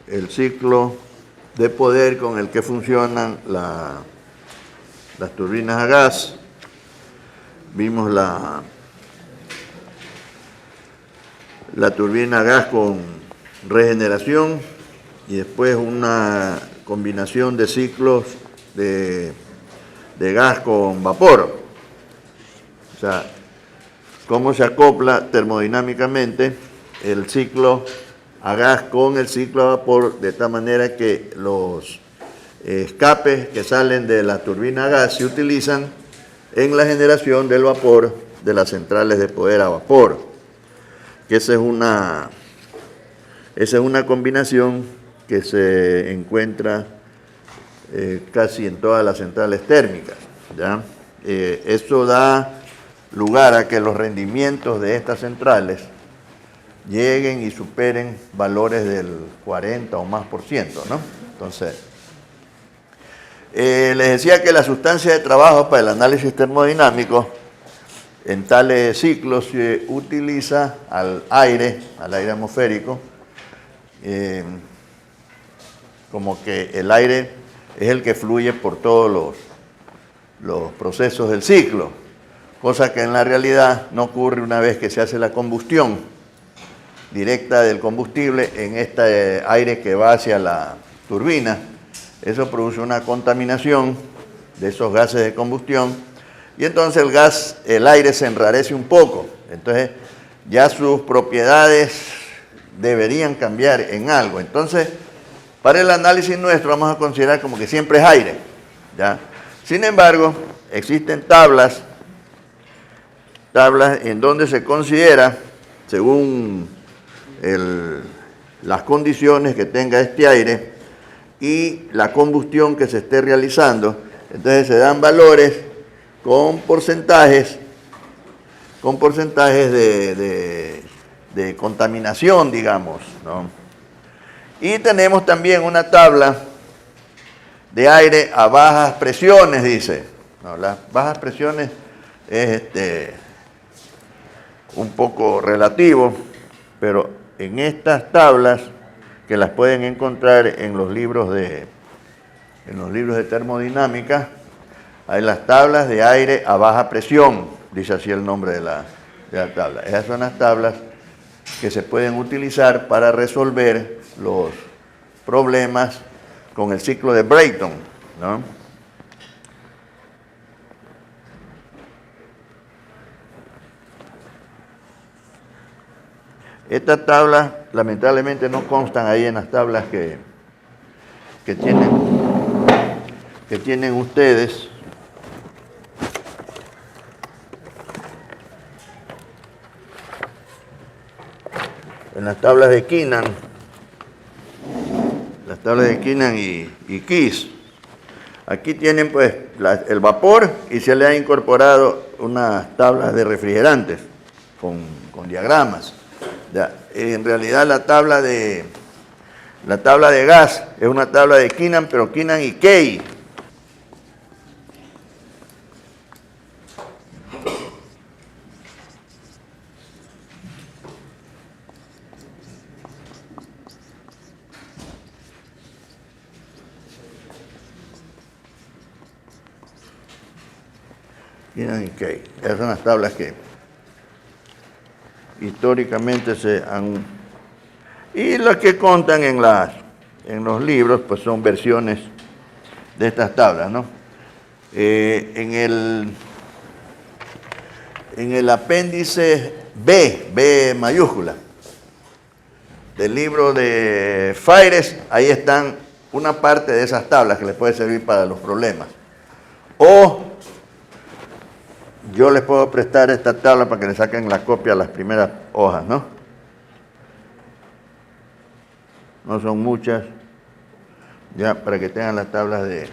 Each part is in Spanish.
el ciclo de poder con el que funcionan las turbinas a gas. Vimos la turbina a gas con regeneración y después una combinación de ciclos de gas con vapor. O sea, cómo se acopla termodinámicamente el ciclo a gas con el ciclo a vapor, de tal manera que los escapes que salen de la turbina a gas se utilizan en la generación del vapor de las centrales de poder a vapor. Que esa es una combinación que se encuentra casi en todas las centrales térmicas, ¿ya? Esto da lugar a que los rendimientos de estas centrales lleguen y superen valores del 40 o más por ciento, ¿no? Entonces, les decía que la sustancia de trabajo para el análisis termodinámico en tales ciclos se utiliza al aire atmosférico, como que el aire es el que fluye por todos los procesos del ciclo, cosa que en la realidad no ocurre una vez que se hace la combustión directa del combustible en este aire que va hacia la turbina. Eso produce una contaminación de esos gases de combustión y entonces el aire se enrarece un poco. Entonces ya sus propiedades deberían cambiar en algo. Entonces, para el análisis nuestro vamos a considerar como que siempre es aire, ¿ya? Sin embargo, existen tablas en donde se considera, según las condiciones que tenga este aire y la combustión que se esté realizando, entonces se dan valores con porcentajes de contaminación, digamos, ¿no? Y tenemos también una tabla de aire a bajas presiones, dice, ¿no? Las bajas presiones es un poco relativo, pero en estas tablas, que las pueden encontrar en los libros de termodinámica, hay las tablas de aire a baja presión, dice así el nombre de la tabla. Esas son las tablas que se pueden utilizar para resolver los problemas con el ciclo de Brayton, ¿no? Estas tablas lamentablemente no constan ahí en las tablas que tienen ustedes. En las tablas de Keenan, y Kiss. Aquí tienen pues el vapor y se le ha incorporado unas tablas de refrigerantes con diagramas. Ya, en realidad la tabla de gas es una tabla de Keenan, pero Keenan y Kay. Keenan y Kay. Esas son las tablas que históricamente se han... Y las que contan en los libros, pues son versiones de estas tablas, ¿no? En el apéndice B mayúscula, del libro de Faires, ahí están una parte de esas tablas que les puede servir para los problemas. O yo les puedo prestar esta tabla para que le saquen la copia a las primeras hojas, ¿no? No son muchas, ya, para que tengan las tablas de...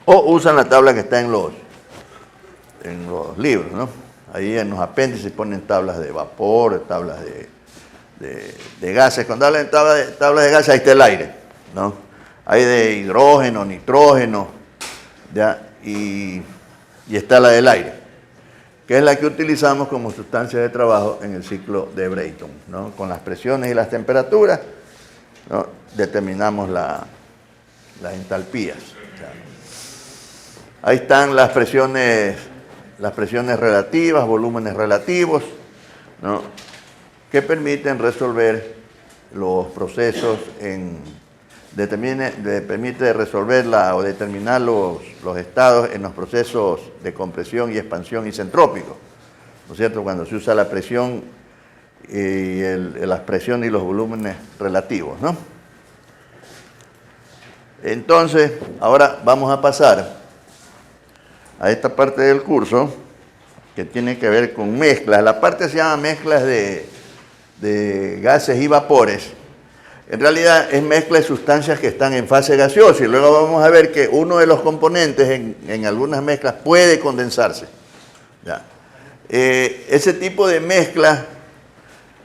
O usan la tabla que está en los libros, ¿no? Ahí en los apéndices ponen tablas de vapor, tablas de gases. Cuando hablan de tablas de gases, ahí está el aire, ¿no? Hay de hidrógeno, nitrógeno, ya, y está la del aire, que es la que utilizamos como sustancia de trabajo en el ciclo de Brayton, ¿no? Con las presiones y las temperaturas, ¿no? Determinamos las entalpías. Ahí están las presiones relativas, volúmenes relativos, ¿no? Que permiten resolver los procesos permite resolver o determinar los estados en los procesos de compresión y expansión isentrópicos, ¿no es cierto? Cuando se usa la presión y las presiones y los volúmenes relativos, ¿no? Entonces, ahora vamos a pasar a esta parte del curso que tiene que ver con mezclas. La parte se llama mezclas de gases y vapores. En realidad es mezcla de sustancias que están en fase gaseosa y luego vamos a ver que uno de los componentes en algunas mezclas puede condensarse. ¿Ya? Ese tipo de mezclas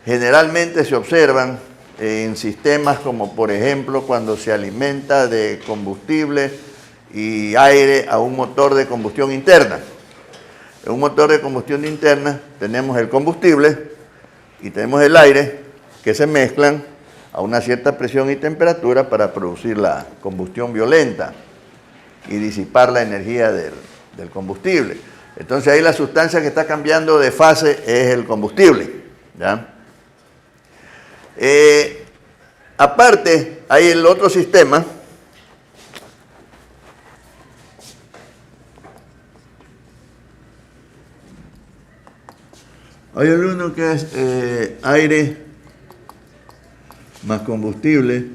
generalmente se observan en sistemas como por ejemplo cuando se alimenta de combustible y aire a un motor de combustión interna. En un motor de combustión interna tenemos el combustible y tenemos el aire que se mezclan a una cierta presión y temperatura para producir la combustión violenta y disipar la energía del combustible. Entonces ahí la sustancia que está cambiando de fase es el combustible, ¿ya? Aparte, hay el otro sistema hay uno que es aire más combustible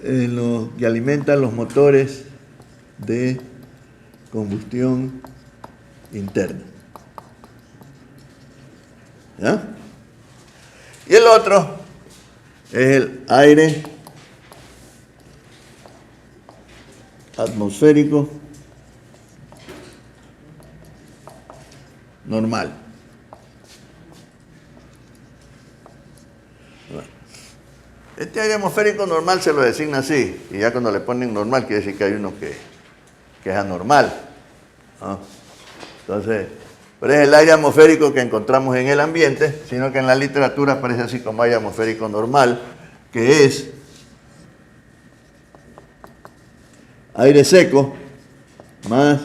que alimentan los motores de combustión interna. ¿Ya? Y el otro es el aire atmosférico normal. Este aire atmosférico normal se lo designa así, y ya cuando le ponen normal quiere decir que hay uno que es anormal, ¿no? Entonces, pero es el aire atmosférico que encontramos en el ambiente, sino que en la literatura aparece así como aire atmosférico normal, que es aire seco más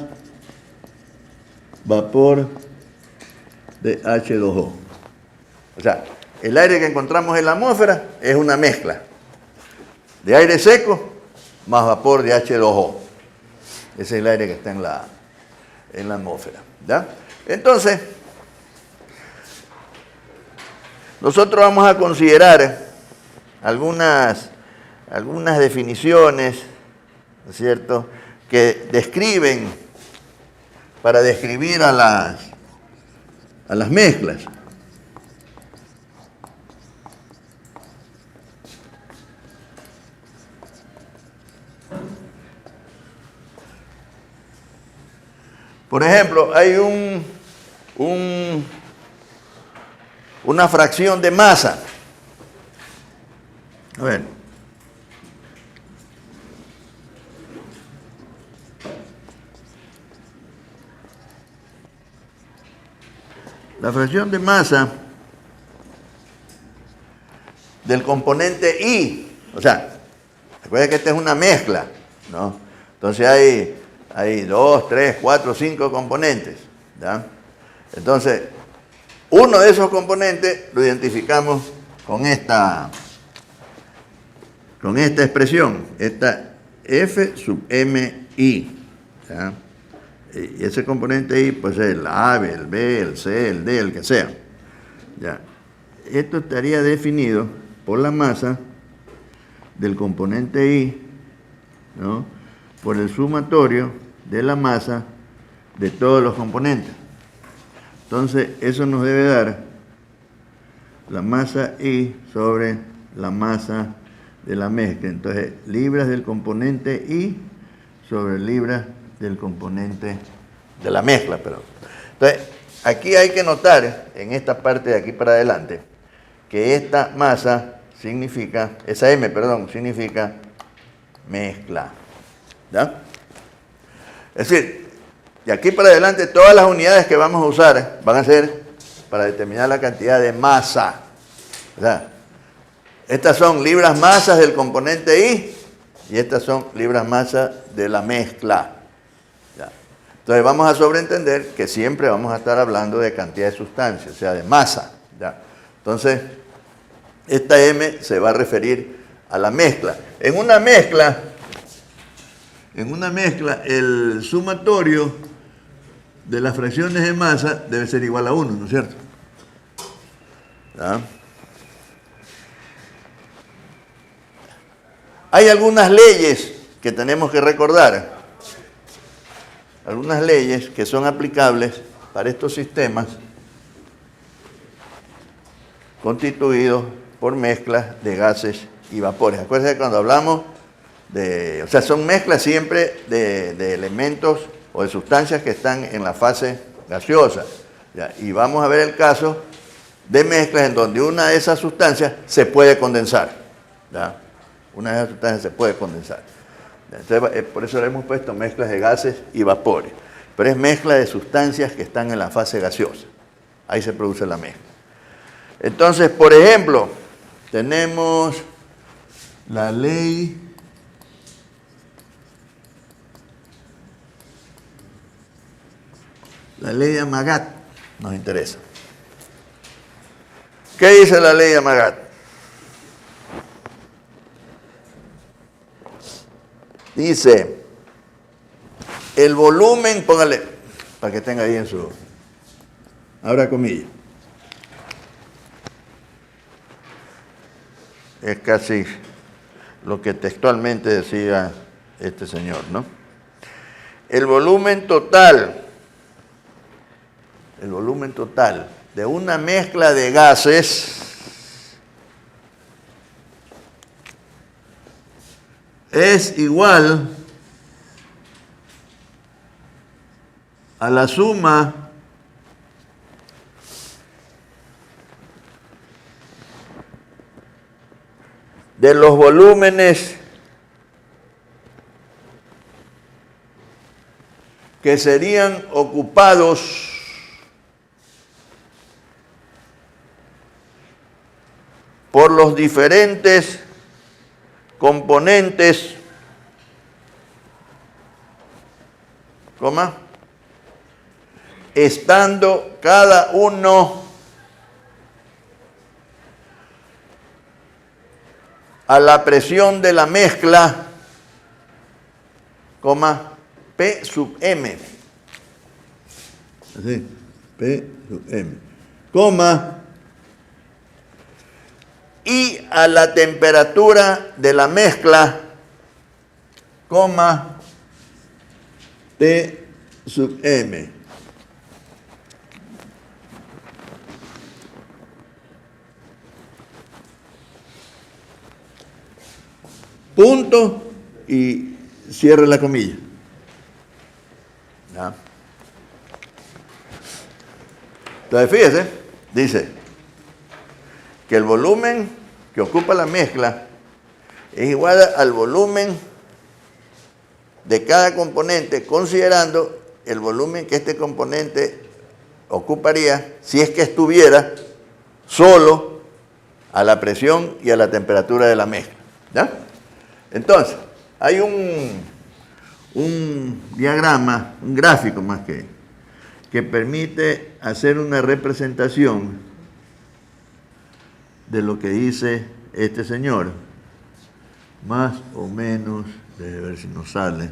vapor de H2O. O sea, el aire que encontramos en la atmósfera es una mezcla de aire seco más vapor de H2O. Ese es el aire que está en la atmósfera, ¿ya? Entonces, nosotros vamos a considerar algunas definiciones, ¿no es cierto?, que describen, para describir a las mezclas. Por ejemplo, hay una fracción de masa. A ver. La fracción de masa del componente I, o sea, recuerden que esta es una mezcla, ¿no? Entonces hay 2, 3, 4, 5 componentes, ¿ya? Entonces, uno de esos componentes lo identificamos con esta expresión, esta F sub MI, ¿ya? Y ese componente I, pues es el A, el B, el C, el D, el que sea, ¿ya? Esto estaría definido por la masa del componente I, ¿no?, por el sumatorio de la masa de todos los componentes. Entonces, eso nos debe dar la masa I sobre la masa de la mezcla. Entonces, libras del componente I sobre libras del componente de la mezcla, perdón. Entonces, aquí hay que notar, en esta parte de aquí para adelante, que esta masa significa, esa M, perdón, significa mezcla, ¿ya? Es decir, de aquí para adelante todas las unidades que vamos a usar van a ser para determinar la cantidad de masa. O sea, estas son libras masas del componente I y estas son libras masas de la mezcla. ¿Ya? Entonces vamos a sobreentender que siempre vamos a estar hablando de cantidad de sustancia, o sea, de masa. ¿Ya? Entonces, esta M se va a referir a la mezcla. En una mezcla, el sumatorio de las fracciones de masa debe ser igual a 1, ¿no es cierto? ¿Ya? Hay algunas leyes que tenemos que recordar, algunas leyes que son aplicables para estos sistemas constituidos por mezclas de gases y vapores. Acuérdense cuando hablamos de, o sea, son mezclas siempre de elementos o de sustancias que están en la fase gaseosa. ¿Ya? Y vamos a ver el caso de mezclas en donde una de esas sustancias se puede condensar. ¿Ya? Una de esas sustancias se puede condensar. Entonces, por eso le hemos puesto mezclas de gases y vapores. Pero es mezcla de sustancias que están en la fase gaseosa. Ahí se produce la mezcla. Entonces, por ejemplo, tenemos la ley de Amagat, nos interesa. ¿Qué dice la ley de Amagat? Dice, el volumen, póngale, para que tenga ahí en su, abra comillas. Es casi lo que textualmente decía este señor, ¿no? El volumen total de una mezcla de gases es igual a la suma de los volúmenes que serían ocupados por los diferentes componentes, estando cada uno a la presión de la mezcla, P sub M. Así, P sub M. Y a la temperatura de la mezcla, T sub M. Punto y cierre la comilla. ¿Ya? Entonces, fíjese, dice que el volumen que ocupa la mezcla es igual al volumen de cada componente, considerando el volumen que este componente ocuparía si es que estuviera solo a la presión y a la temperatura de la mezcla. ¿Ya? Entonces, hay un diagrama, un gráfico más que permite hacer una representación de lo que dice este señor, más o menos, déjame ver si nos sale.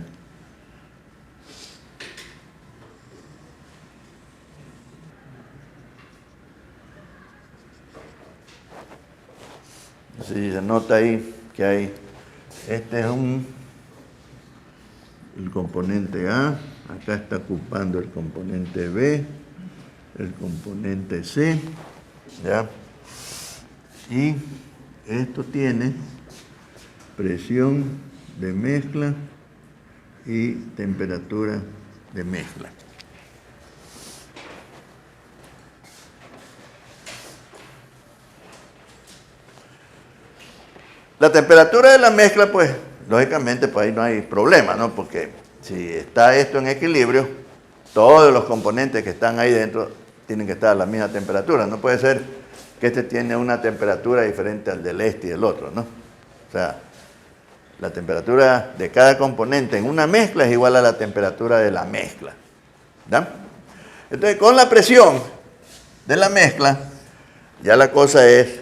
Si se nota ahí que hay, este es el componente A, acá está ocupando el componente B, el componente C, ¿ya? Y esto tiene presión de mezcla y temperatura de mezcla. La temperatura de la mezcla, pues, lógicamente, pues ahí no hay problema, ¿no? Porque si está esto en equilibrio, todos los componentes que están ahí dentro tienen que estar a la misma temperatura. No puede ser que este tiene una temperatura diferente al del este y del otro, ¿no? O sea, la temperatura de cada componente en una mezcla es igual a la temperatura de la mezcla. ¿Ya? Entonces, con la presión de la mezcla, ya la cosa es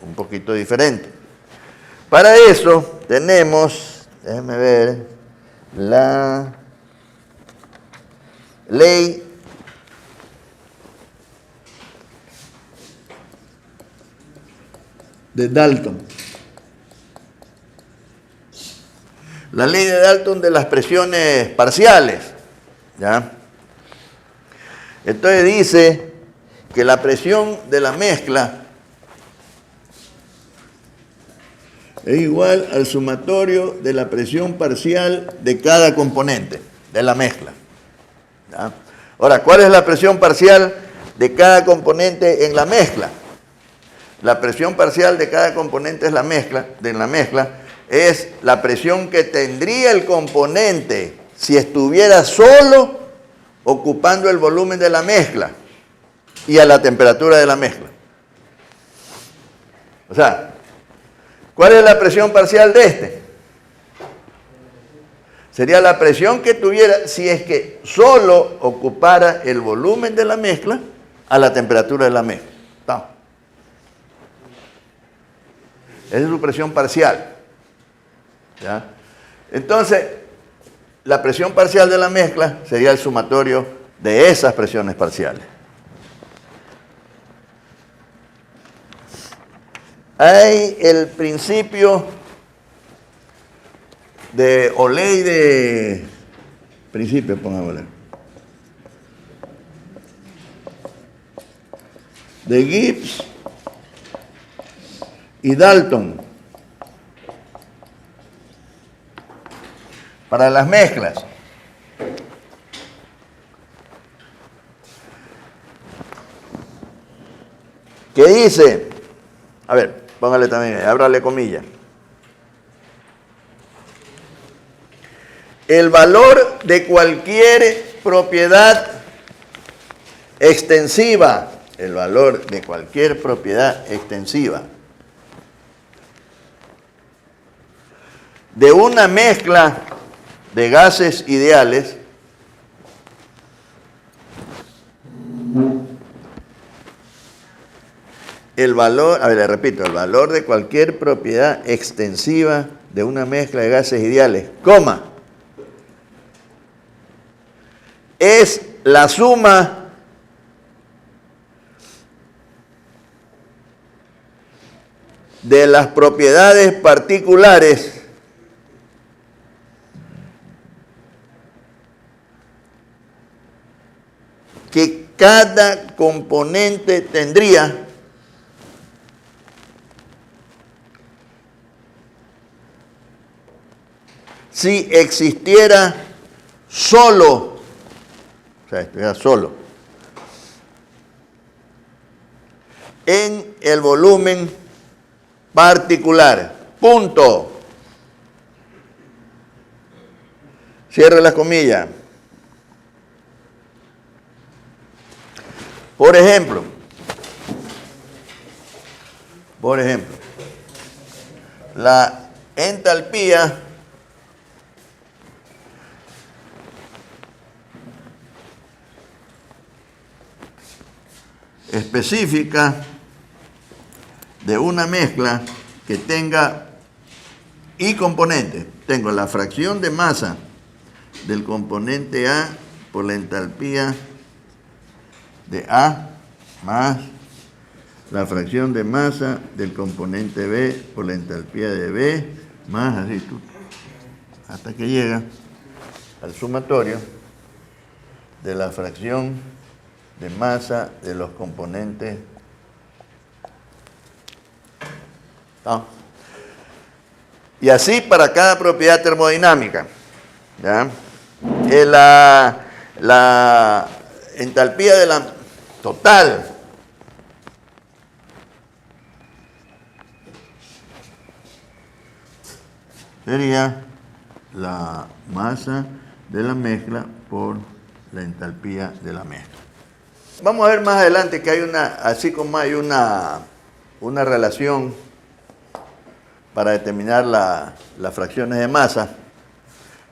un poquito diferente. Para eso tenemos, déjenme ver, la ley de Dalton. La ley de Dalton de las presiones parciales. ¿Ya? Entonces dice que la presión de la mezcla es igual al sumatorio de la presión parcial de cada componente de la mezcla. ¿Ya? Ahora, ¿cuál es la presión parcial de cada componente en la mezcla? La presión parcial de cada componente de la mezcla es la presión que tendría el componente si estuviera solo ocupando el volumen de la mezcla y a la temperatura de la mezcla. O sea, ¿cuál es la presión parcial de este? Sería la presión que tuviera si es que solo ocupara el volumen de la mezcla a la temperatura de la mezcla. ¿Está? Esa es su presión parcial. ¿Ya? Entonces, la presión parcial de la mezcla sería el sumatorio de esas presiones parciales. Hay el principio de, o ley de, principio, pongámosle, de Gibbs y Dalton para las mezclas. ¿Qué dice? A ver, póngale también, ábrale comillas. El valor de cualquier propiedad extensiva, el valor de cualquier propiedad extensiva de una mezcla de gases ideales el valor, a ver, le repito, el valor de cualquier propiedad extensiva de una mezcla de gases ideales, coma, es la suma de las propiedades particulares que cada componente tendría si existiera solo, o sea, estuviera solo, en el volumen particular. Punto. Cierre las comillas. Por ejemplo, la entalpía específica de una mezcla que tenga y componentes. Tengo la fracción de masa del componente A por la entalpía de A más la fracción de masa del componente B por la entalpía de B más así hasta que llega al sumatorio de la fracción de masa de los componentes. ¿No? Y así para cada propiedad termodinámica. ¿Ya? La entalpía de la total sería la masa de la mezcla por la entalpía de la mezcla. Vamos a ver más adelante que hay así como hay una relación para determinar las fracciones de masa,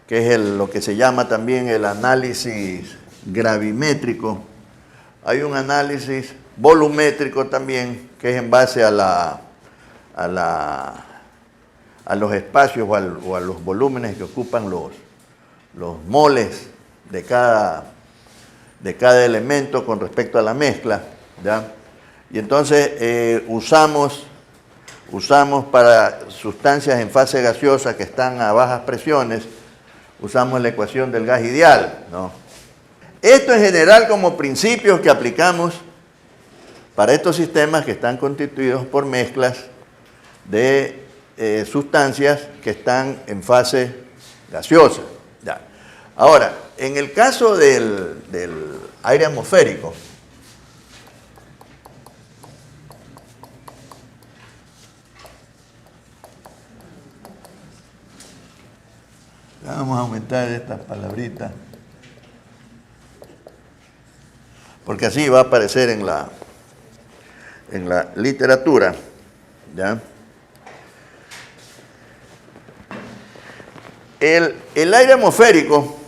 que es lo que se llama también el análisis gravimétrico. Hay un análisis volumétrico también, que es en base a los espacios o a los volúmenes que ocupan los moles de cada elemento con respecto a la mezcla, ¿ya? Y entonces usamos para sustancias en fase gaseosa que están a bajas presiones, usamos la ecuación del gas ideal, ¿no? Esto en general como principios que aplicamos para estos sistemas que están constituidos por mezclas de sustancias que están en fase gaseosa. Ya. Ahora, en el caso del aire atmosférico, vamos a aumentar estas palabritas, porque así va a aparecer en la literatura, ¿ya? El aire atmosférico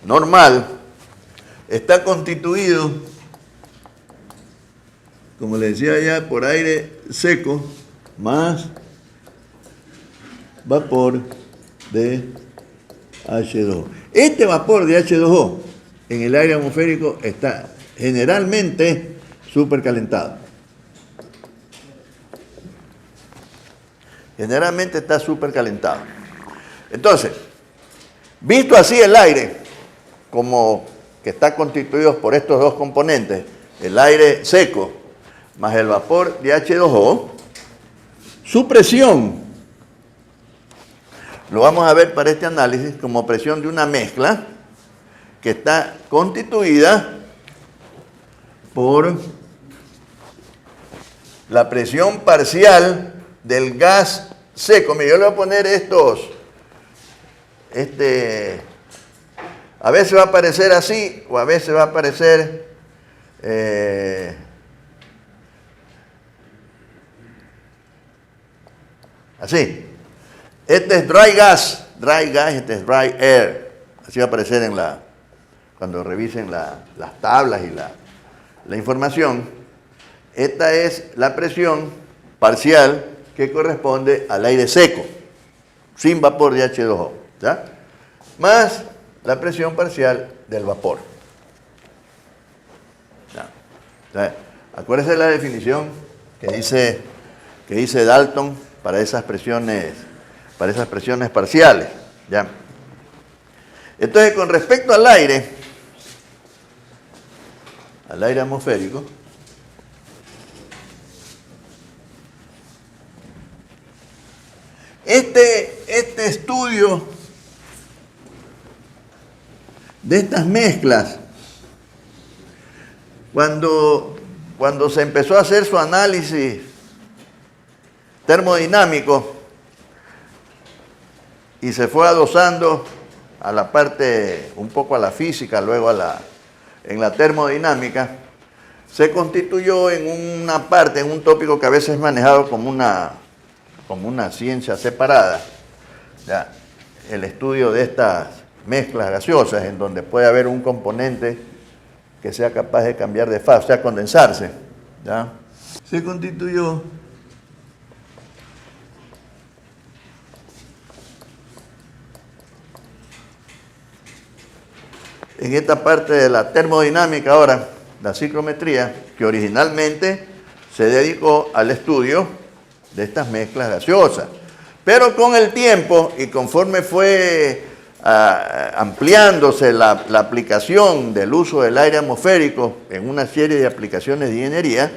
normal está constituido, como le decía ya, por aire seco más vapor de H2O. Este vapor de H2O en el aire atmosférico está generalmente supercalentado. Generalmente está supercalentado. Entonces, visto así el aire, como que está constituido por estos dos componentes, el aire seco más el vapor de H2O, su presión, lo vamos a ver para este análisis como presión de una mezcla que está constituida por la presión parcial del gas seco. Mira, yo le voy a poner a veces va a aparecer así o a veces va a aparecer así. Este es dry gas, este es dry air. Así va a aparecer cuando revisen las tablas y la información. Esta es la presión parcial que corresponde al aire seco, sin vapor de H2O, ¿ya? Más la presión parcial del vapor. ¿Ya? ¿Ya? Acuérdense de la definición que dice Dalton para esas presiones parciales, ¿ya? Entonces, con respecto al aire atmosférico, este estudio de estas mezclas, cuando se empezó a hacer su análisis termodinámico y se fue adosando a la parte, un poco a la física, luego en la termodinámica, se constituyó en una parte, en un tópico que a veces es manejado como una ciencia separada, ¿ya? El estudio de estas mezclas gaseosas, en donde puede haber un componente que sea capaz de cambiar de fase, o sea, condensarse, ¿ya? Se constituyó en esta parte de la termodinámica ahora, la ciclometría, que originalmente se dedicó al estudio de estas mezclas gaseosas. Pero con el tiempo y conforme fue ampliándose la aplicación del uso del aire atmosférico en una serie de aplicaciones de ingeniería,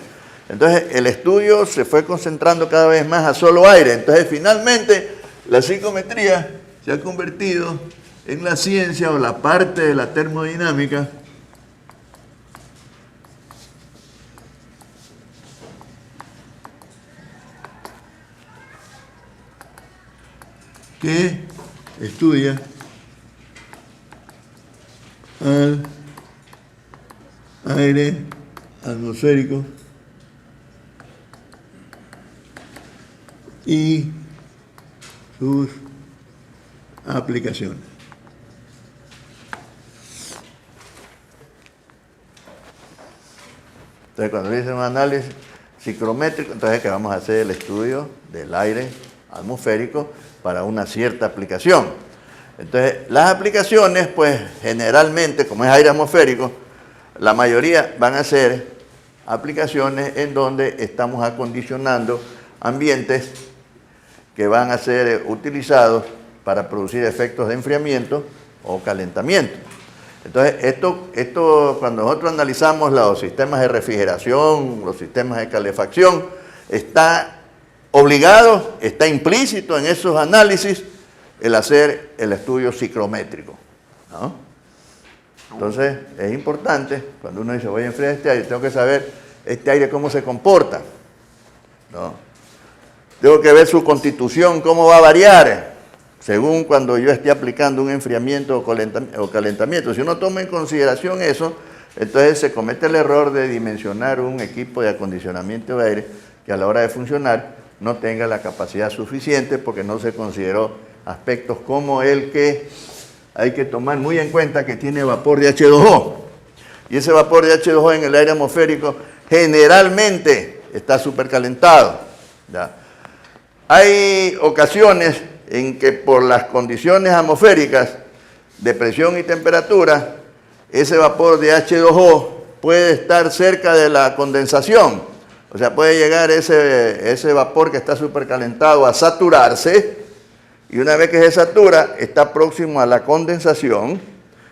entonces el estudio se fue concentrando cada vez más a solo aire. Entonces finalmente la psicometría se ha convertido en la ciencia o la parte de la termodinámica que estudia al aire atmosférico y sus aplicaciones. Entonces, cuando dicen un análisis ciclométrico, entonces es que vamos a hacer el estudio del aire atmosférico para una cierta aplicación. Entonces, las aplicaciones, pues, generalmente, como es aire atmosférico, la mayoría van a ser aplicaciones en donde estamos acondicionando ambientes que van a ser utilizados para producir efectos de enfriamiento o calentamiento. Entonces, esto cuando nosotros analizamos los sistemas de refrigeración, los sistemas de calefacción, está obligado, está implícito en esos análisis el hacer el estudio ciclométrico, ¿no? Entonces, es importante, cuando uno dice, voy a enfriar este aire, tengo que saber este aire cómo se comporta, ¿no? Tengo que ver su constitución, cómo va a variar, según cuando yo esté aplicando un enfriamiento o calentamiento. Si uno toma en consideración eso, entonces se comete el error de dimensionar un equipo de acondicionamiento de aire que a la hora de funcionar no tenga la capacidad suficiente porque no se consideró aspectos como el que hay que tomar muy en cuenta que tiene vapor de H2O. Y ese vapor de H2O en el aire atmosférico generalmente está supercalentado, ¿ya? Hay ocasiones en que por las condiciones atmosféricas de presión y temperatura, ese vapor de H2O puede estar cerca de la condensación. O sea, puede llegar ese vapor que está supercalentado a saturarse, y una vez que se satura, está próximo a la condensación.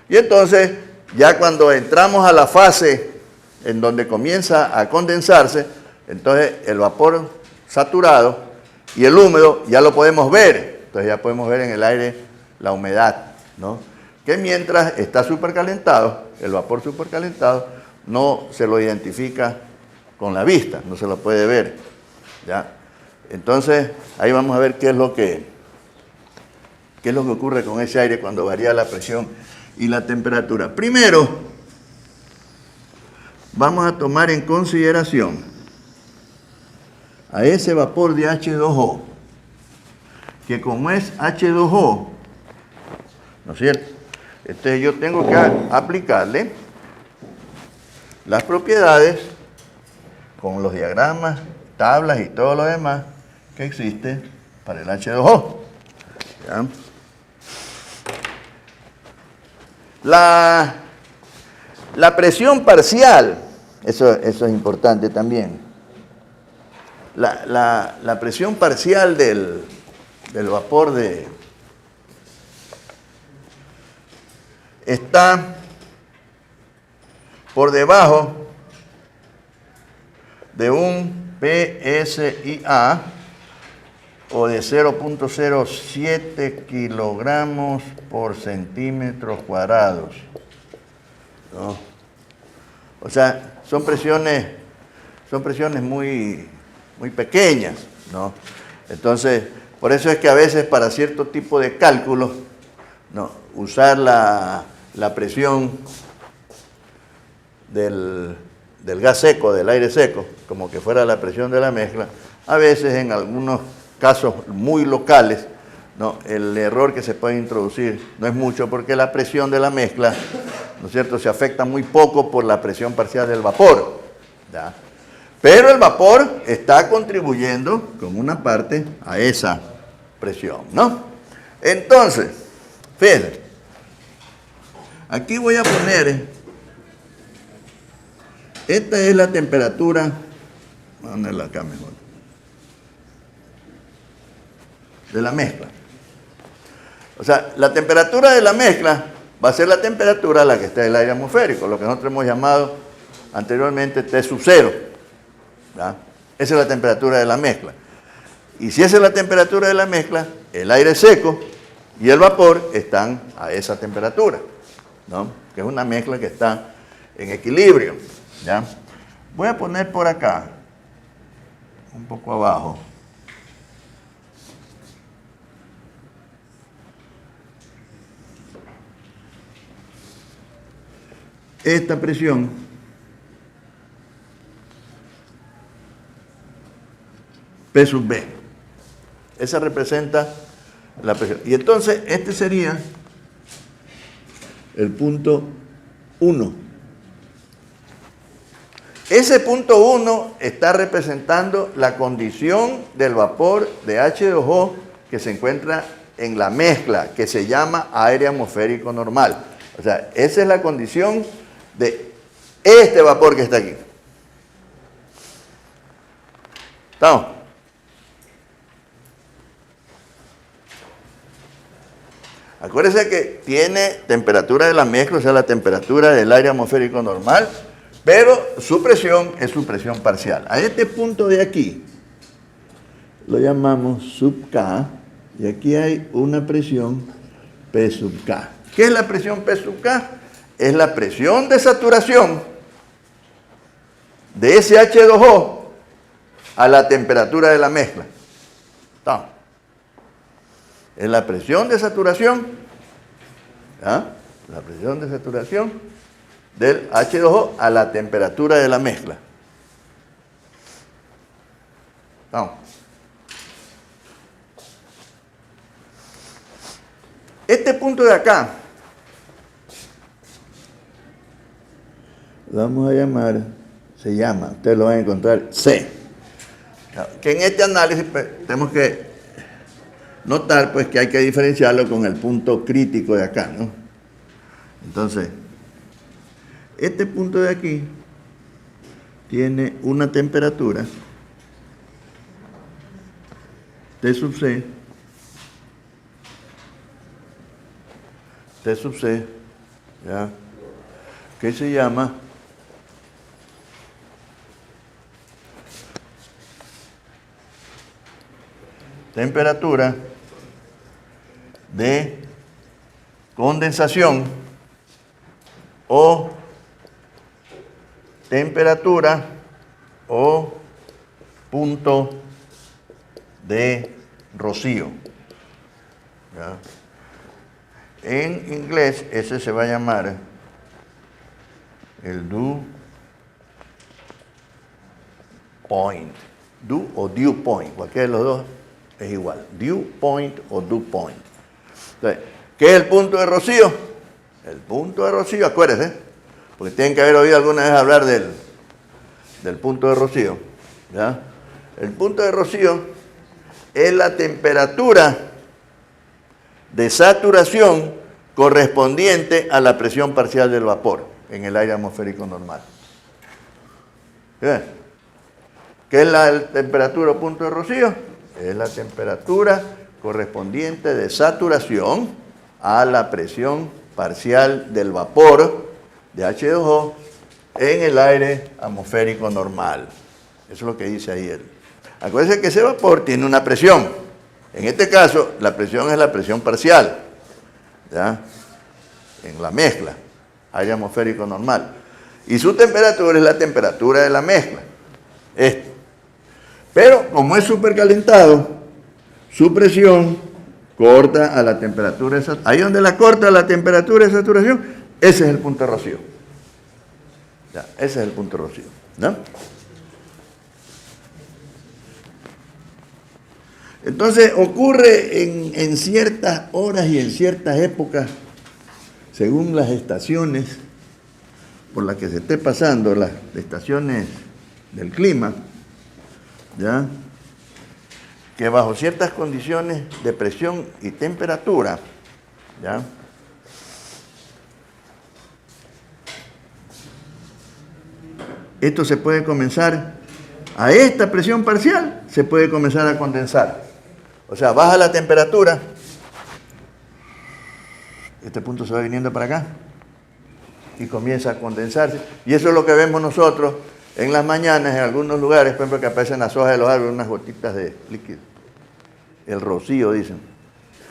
Y entonces, ya cuando entramos a la fase en donde comienza a condensarse, entonces el vapor saturado y el húmedo ya lo podemos ver. Entonces ya podemos ver en el aire la humedad, ¿no? Que mientras está supercalentado, el vapor supercalentado no se lo identifica con la vista, no se lo puede ver, ¿ya? Entonces, ahí vamos a ver qué es lo que ocurre con ese aire cuando varía la presión y la temperatura. Primero, vamos a tomar en consideración a ese vapor de H2O, que como es H2O, ¿no es cierto? Entonces yo tengo que aplicarle las propiedades con los diagramas, tablas y todo lo demás que existe para el H2O. ¿Ya? La presión parcial, eso es importante también. La presión parcial del vapor está por debajo de un PSIA o de 0.07 kilogramos por centímetros cuadrados, ¿no? O sea, son presiones muy pequeñas, ¿no? Entonces, por eso es que a veces para cierto tipo de cálculos, ¿no?, usar la presión del gas seco, del aire seco, como que fuera la presión de la mezcla, a veces en algunos casos muy locales, ¿no?, el error que se puede introducir no es mucho porque la presión de la mezcla, ¿no es cierto?, se afecta muy poco por la presión parcial del vapor, ¿ya? Pero el vapor está contribuyendo con una parte a esa presión, ¿no? Entonces, fíjense, aquí voy a poner, esta es la temperatura, voy a ponerla acá mejor, de la mezcla. O sea, la temperatura de la mezcla va a ser la temperatura a la que está el aire atmosférico, lo que nosotros hemos llamado anteriormente T sub 0. ¿Ya? Esa es la temperatura de la mezcla. Y si esa es la temperatura de la mezcla, el aire seco y el vapor están a esa temperatura, ¿no?, que es una mezcla que está en equilibrio, ¿ya? Voy a poner por acá, un poco abajo, esta presión P sub B. Esa representa la presión. Y entonces este sería el punto 1. Ese punto 1 está representando la condición del vapor de H2O que se encuentra en la mezcla, que se llama aire atmosférico normal. O sea, esa es la condición de este vapor que está aquí. ¿Estamos? Acuérdense que tiene temperatura de la mezcla, o sea, la temperatura del aire atmosférico normal, pero su presión es su presión parcial. A este punto de aquí lo llamamos sub K, y aquí hay una presión P sub K. ¿Qué es la presión P sub K? Es la presión de saturación de ese H2O a la temperatura de la mezcla. ¿Estamos? Es la presión de saturación, ¿ya? La presión de saturación del H2O a la temperatura de la mezcla. ¿Estamos? Este punto de acá, lo vamos a llamar, se llama, ustedes lo van a encontrar, C. Que en este análisis pues, tenemos que notar pues que hay que diferenciarlo con el punto crítico de acá, ¿no? Entonces, este punto de aquí tiene una temperatura T sub C, ¿ya? Que se llama temperatura de condensación o temperatura o punto de rocío. ¿Ya? En inglés ese se va a llamar el dew point. Dew o dew point, cualquiera de los dos es igual. Dew point o dew point. Entonces, ¿qué es el punto de rocío? El punto de rocío, acuérdense, porque tienen que haber oído alguna vez hablar del punto de rocío. ¿Ya? El punto de rocío es la temperatura de saturación correspondiente a la presión parcial del vapor en el aire atmosférico normal. ¿Qué es la temperatura o punto de rocío? Es la temperatura correspondiente de saturación a la presión parcial del vapor de H2O en el aire atmosférico normal. Eso es lo que dice ahí él. Acuérdense que ese vapor tiene una presión. En este caso, la presión es la presión parcial, ¿ya? En la mezcla, aire atmosférico normal. Y su temperatura es la temperatura de la mezcla. Esto. Pero como es supercalentado, su presión corta a la temperatura de saturación. Ahí donde la corta la temperatura de saturación, ese es el punto de rocío. Ya, ese es el punto de rocío, ¿no? Entonces ocurre en ciertas horas y en ciertas épocas, según las estaciones por las que se esté pasando, las estaciones del clima, ¿ya? Que bajo ciertas condiciones de presión y temperatura, ¿ya? Esto se puede comenzar, a esta presión parcial se puede comenzar a condensar. O sea, baja la temperatura, este punto se va viniendo para acá y comienza a condensarse. Y eso es lo que vemos nosotros en las mañanas en algunos lugares, por ejemplo, que aparecen las hojas de los árboles, unas gotitas de líquido. El rocío, dicen.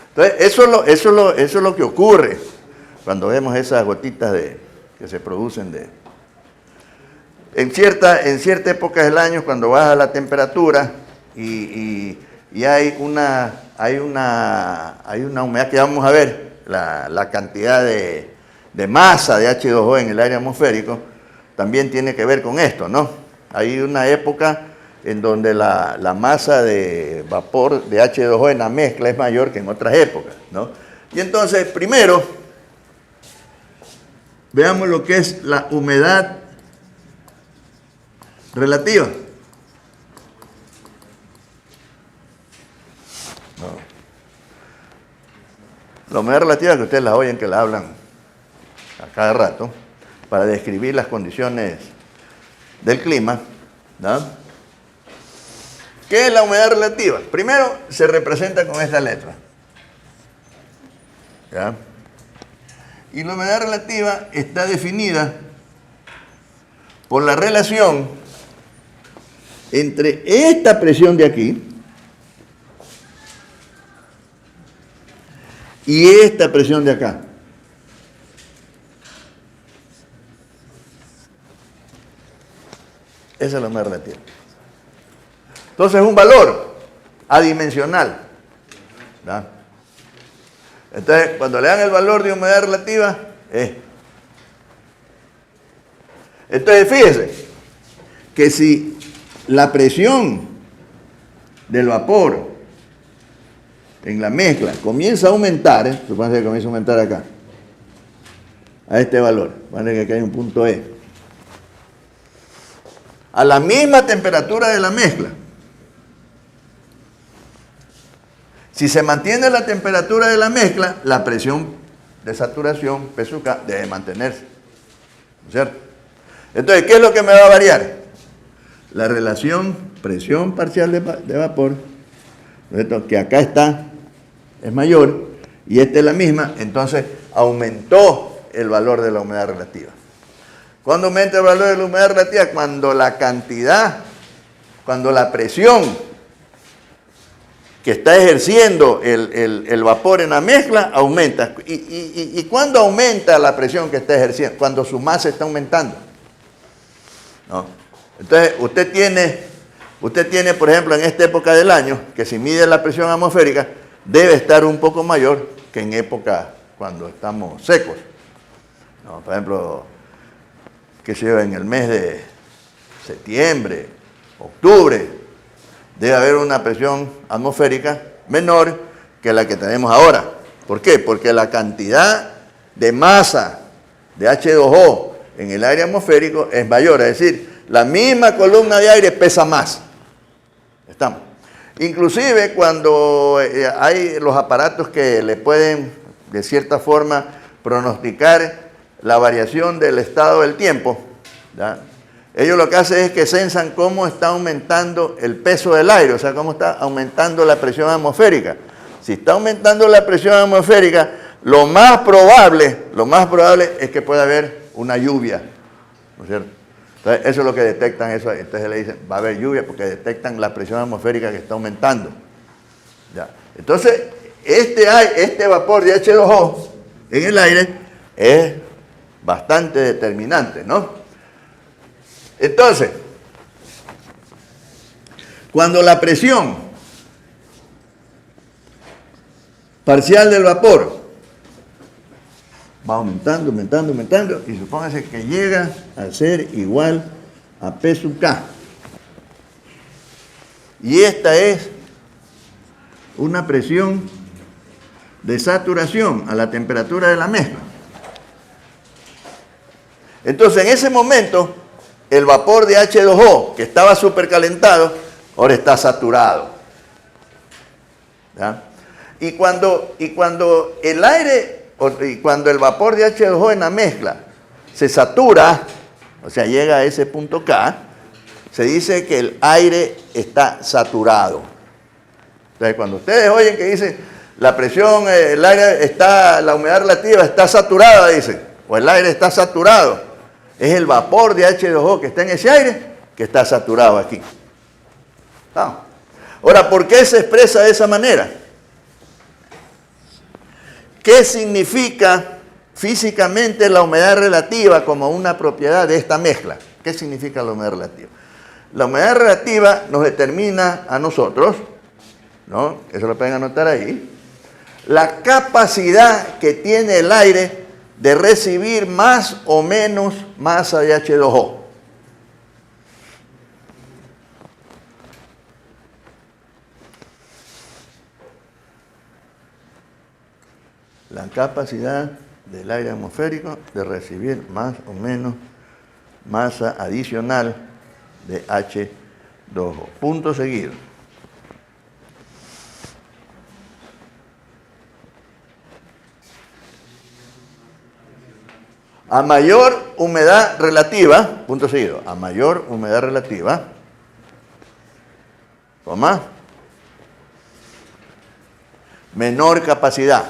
Entonces, eso es lo que ocurre cuando vemos esas gotitas que se producen en cierta época del año, cuando baja la temperatura y hay una humedad que vamos a ver, la cantidad de masa de H2O en el aire atmosférico, también tiene que ver con esto, ¿no? Hay una época en donde la masa de vapor de H2O en la mezcla es mayor que en otras épocas, ¿no? Y entonces, primero, veamos lo que es la humedad relativa. No. La humedad relativa, que ustedes la oyen, que la hablan a cada rato, para describir las condiciones del clima, ¿no? ¿Qué es la humedad relativa? Primero se representa con esta letra, ¿ya? Y la humedad relativa está definida por la relación entre esta presión de aquí y esta presión de acá. Esa es la humedad relativa. Entonces es un valor adimensional, ¿verdad? Entonces, cuando le dan el valor de humedad relativa, entonces fíjese que si la presión del vapor en la mezcla comienza a aumentar, supóngase que comienza a aumentar acá, a este valor, vale que aquí hay un punto E, a la misma temperatura de la mezcla, si se mantiene la temperatura de la mezcla, la presión de saturación, P sub K, debe mantenerse, ¿no es cierto? Entonces, ¿qué es lo que me va a variar? La relación presión parcial de vapor, ¿no es cierto?, que acá está, es mayor, y esta es la misma, entonces aumentó el valor de la humedad relativa. ¿Cuándo aumenta el valor de la humedad relativa? Cuando la cantidad, cuando la presión que está ejerciendo el vapor en la mezcla aumenta. ¿Y cuándo aumenta la presión que está ejerciendo? Cuando su masa está aumentando, ¿no? Entonces, usted tiene, por ejemplo, en esta época del año, que si mide la presión atmosférica, debe estar un poco mayor que en época cuando estamos secos, ¿no? Por ejemplo, que se lleva en el mes de septiembre, octubre, debe haber una presión atmosférica menor que la que tenemos ahora. ¿Por qué? Porque la cantidad de masa de H2O en el aire atmosférico es mayor, es decir, la misma columna de aire pesa más. Estamos. Inclusive cuando hay los aparatos que le pueden, de cierta forma, pronosticar la variación del estado del tiempo, ¿ya? Ellos lo que hacen es que censan cómo está aumentando el peso del aire, o sea, cómo está aumentando la presión atmosférica. Si está aumentando la presión atmosférica, lo más probable es que pueda haber una lluvia, ¿no es cierto? Entonces, eso es lo que detectan, eso. Entonces le dicen, va a haber lluvia porque detectan la presión atmosférica que está aumentando. ¿Ya? Entonces, este vapor de H2O en el aire es bastante determinante, ¿no? Entonces, cuando la presión parcial del vapor va aumentando, y supóngase que llega a ser igual a P sub K. Y esta es una presión de saturación a la temperatura de la mezcla. Entonces, en ese momento, el vapor de H2O, que estaba supercalentado, ahora está saturado, ¿ya? Y cuando el aire, y cuando el vapor de H2O en la mezcla se satura, o sea, llega a ese punto K, se dice que el aire está saturado. Entonces, cuando ustedes oyen que dicen la presión, la humedad relativa está saturada, dicen, o el aire está saturado, es el vapor de H2O que está en ese aire que está saturado aquí. ¿No? Ahora, ¿por qué se expresa de esa manera? ¿Qué significa físicamente la humedad relativa como una propiedad de esta mezcla? ¿Qué significa la humedad relativa? La humedad relativa nos determina a nosotros, ¿no? Eso lo pueden anotar ahí, la capacidad que tiene el aire de recibir más o menos masa de H2O. la capacidad del aire atmosférico de recibir más o menos masa adicional de H2O. Punto seguido. A mayor humedad relativa, punto seguido, a mayor humedad relativa, coma, menor capacidad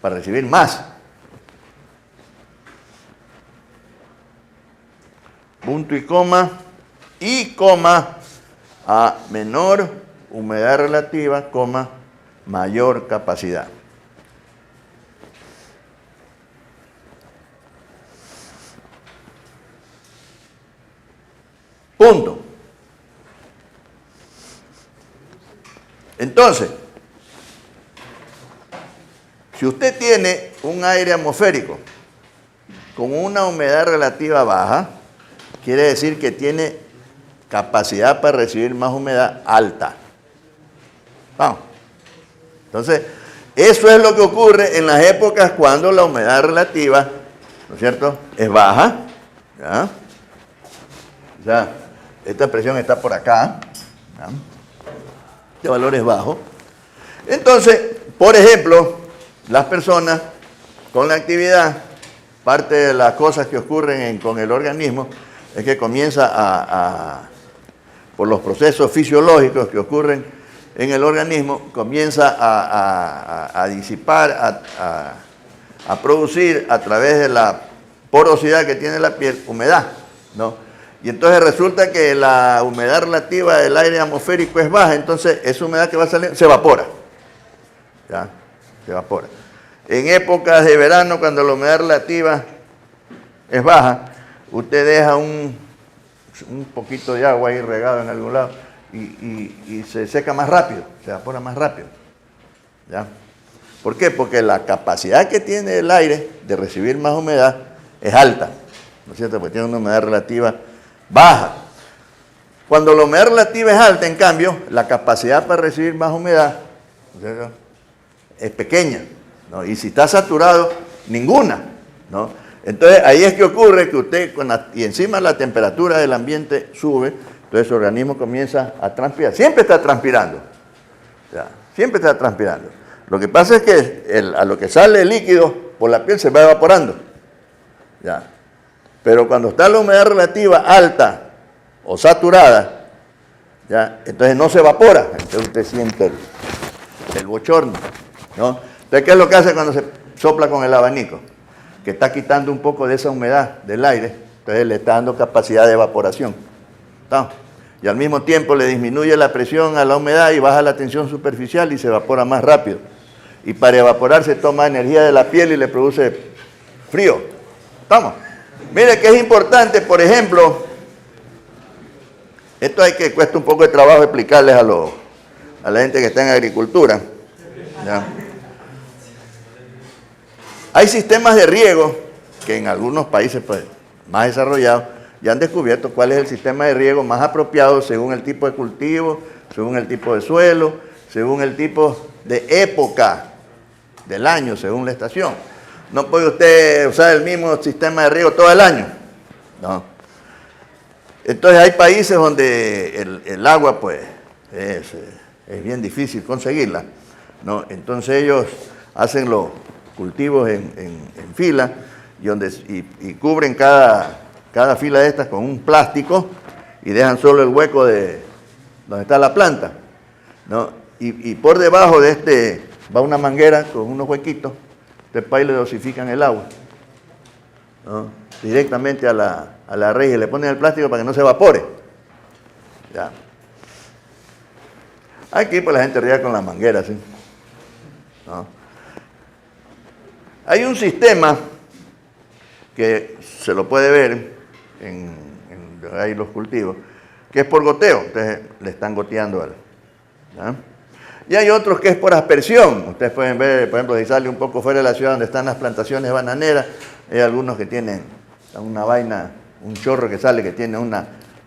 para recibir más. Punto y coma, a menor humedad relativa, coma, mayor capacidad. Punto. Entonces, si usted tiene un aire atmosférico con una humedad relativa baja, quiere decir que tiene capacidad para recibir más humedad alta. Vamos. Entonces, eso es lo que ocurre en las épocas cuando la humedad relativa, ¿no es cierto?, es baja. ¿Ya? O sea, esta presión está por acá. ¿Ya? Este valor es bajo. Entonces, por ejemplo, las personas con la actividad, parte de las cosas que ocurren con el organismo es que comienza por los procesos fisiológicos que ocurren en el organismo, comienza a disipar, a producir a través de la porosidad que tiene la piel, humedad, ¿no? Y entonces resulta que la humedad relativa del aire atmosférico es baja, entonces esa humedad que va a salir se evapora. ¿Ya? Se evapora. En épocas de verano, cuando la humedad relativa es baja, usted deja un poquito de agua ahí regado en algún lado y se seca más rápido, se evapora más rápido. ¿Ya? ¿Por qué? Porque la capacidad que tiene el aire de recibir más humedad es alta, ¿no es cierto? Porque tiene una humedad relativa baja. Cuando la humedad relativa es alta, en cambio, la capacidad para recibir más humedad, ¿no es cierto?, es pequeña, ¿no? Y si está saturado, ninguna, ¿no? Entonces ahí es que ocurre que usted, y encima la temperatura del ambiente sube, entonces su organismo comienza a transpirar. Siempre está transpirando, ¿ya? Siempre está transpirando. Lo que pasa es que a lo que sale el líquido por la piel se va evaporando, ¿ya? Pero cuando está la humedad relativa alta o saturada, ¿ya?, entonces no se evapora, entonces usted siente el bochorno, ¿no? Entonces, ¿qué es lo que hace cuando se sopla con el abanico? Que está quitando un poco de esa humedad del aire, entonces le está dando capacidad de evaporación, ¿no? Y al mismo tiempo le disminuye la presión a la humedad y baja la tensión superficial y se evapora más rápido. Y para evaporar se toma energía de la piel y le produce frío. ¿Estamos? Mire que es importante, por ejemplo, esto cuesta un poco de trabajo explicarles a la gente que está en agricultura, ¿ya? Hay sistemas de riego que en algunos países pues, más desarrollados ya han descubierto cuál es el sistema de riego más apropiado según el tipo de cultivo, según el tipo de suelo, según el tipo de época del año, según la estación. No puede usted usar el mismo sistema de riego todo el año, ¿no? Entonces hay países donde el agua pues es bien difícil conseguirla, ¿no? Entonces ellos hacen los cultivos en fila y cubren cada fila de estas con un plástico y dejan solo el hueco de donde está la planta, ¿no? Y por debajo de va una manguera con unos huequitos. Después ahí le dosifican el agua, ¿no?, directamente a la raíz y le ponen el plástico para que no se evapore. Ya. Aquí pues la gente riega con la manguera, ¿sí? ¿No? Hay un sistema que se lo puede ver en ahí los cultivos, que es por goteo. Ustedes le están goteando, ¿ya? Y hay otros que es por aspersión. Ustedes pueden ver, por ejemplo, si sale un poco fuera de la ciudad donde están las plantaciones bananeras, hay algunos que tienen una vaina, un chorro que sale, que tiene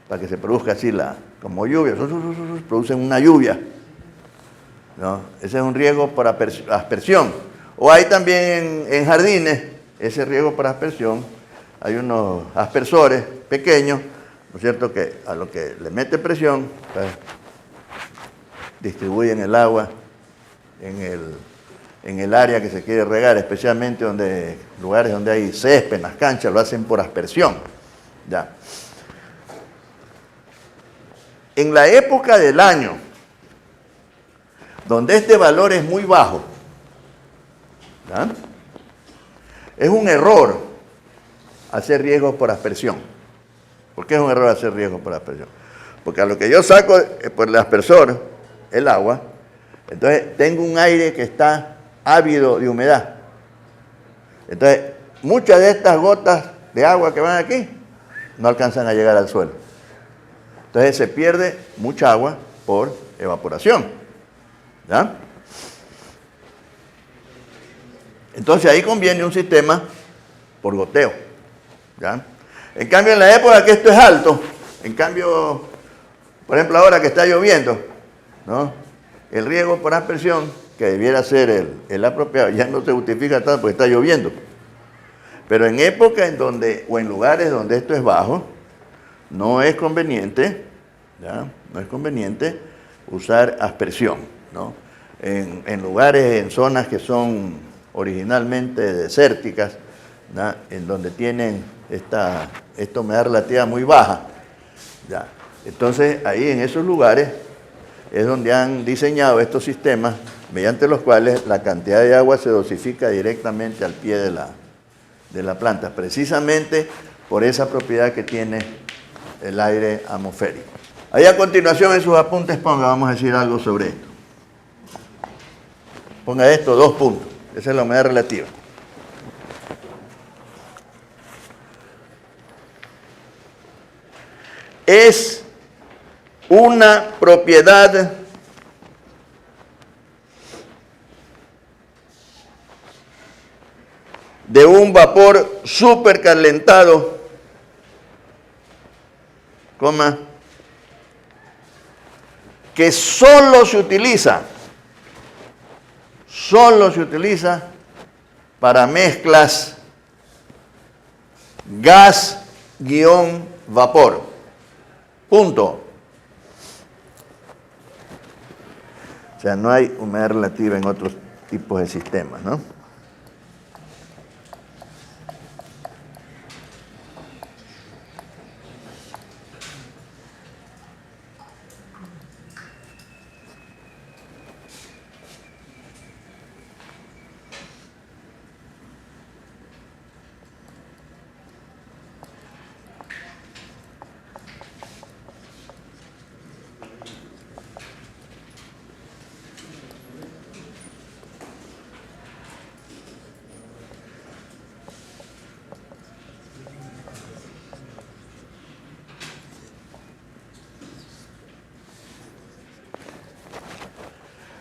para que se produzca así como lluvia, producen una lluvia, ¿no? Ese es un riego por aspersión. O hay también en jardines, ese riego por aspersión, hay unos aspersores pequeños, ¿no es cierto?, que a lo que le mete presión, pues, distribuyen el agua en el área que se quiere regar, especialmente lugares donde hay césped, en las canchas, lo hacen por aspersión. Ya. En la época del año donde este valor es muy bajo, ¿ya?, es un error hacer riegos por aspersión. ¿Por qué es un error hacer riegos por aspersión? Porque a lo que yo saco por el aspersor, el agua, entonces tengo un aire que está ávido de humedad. Entonces, muchas de estas gotas de agua que van aquí no alcanzan a llegar al suelo. Entonces se pierde mucha agua por evaporación. ¿Ya? Entonces ahí conviene un sistema por goteo. ¿Ya? En cambio, en la época que esto es alto, en cambio, por ejemplo, ahora que está lloviendo, ¿no?, el riego por aspersión, que debiera ser el apropiado, ya no se justifica tanto porque está lloviendo. Pero en época en donde, o en lugares donde esto es bajo, no es conveniente, ¿ya?, no es conveniente usar aspersión, ¿no? En lugares, en zonas que son originalmente desérticas, ¿ya?, en donde tienen esta humedad relativa muy baja, ¿ya? Entonces, ahí en esos lugares es donde han diseñado estos sistemas mediante los cuales la cantidad de agua se dosifica directamente al pie de la planta, precisamente por esa propiedad que tiene el aire atmosférico. Ahí a continuación en sus apuntes vamos a decir algo sobre esto. Ponga esto, 2 puntos. Esa es la humedad relativa. Es una propiedad de un vapor supercalentado, que solo se utiliza para mezclas gas-vapor. Punto. O sea, no hay humedad relativa en otros tipos de sistemas, ¿no?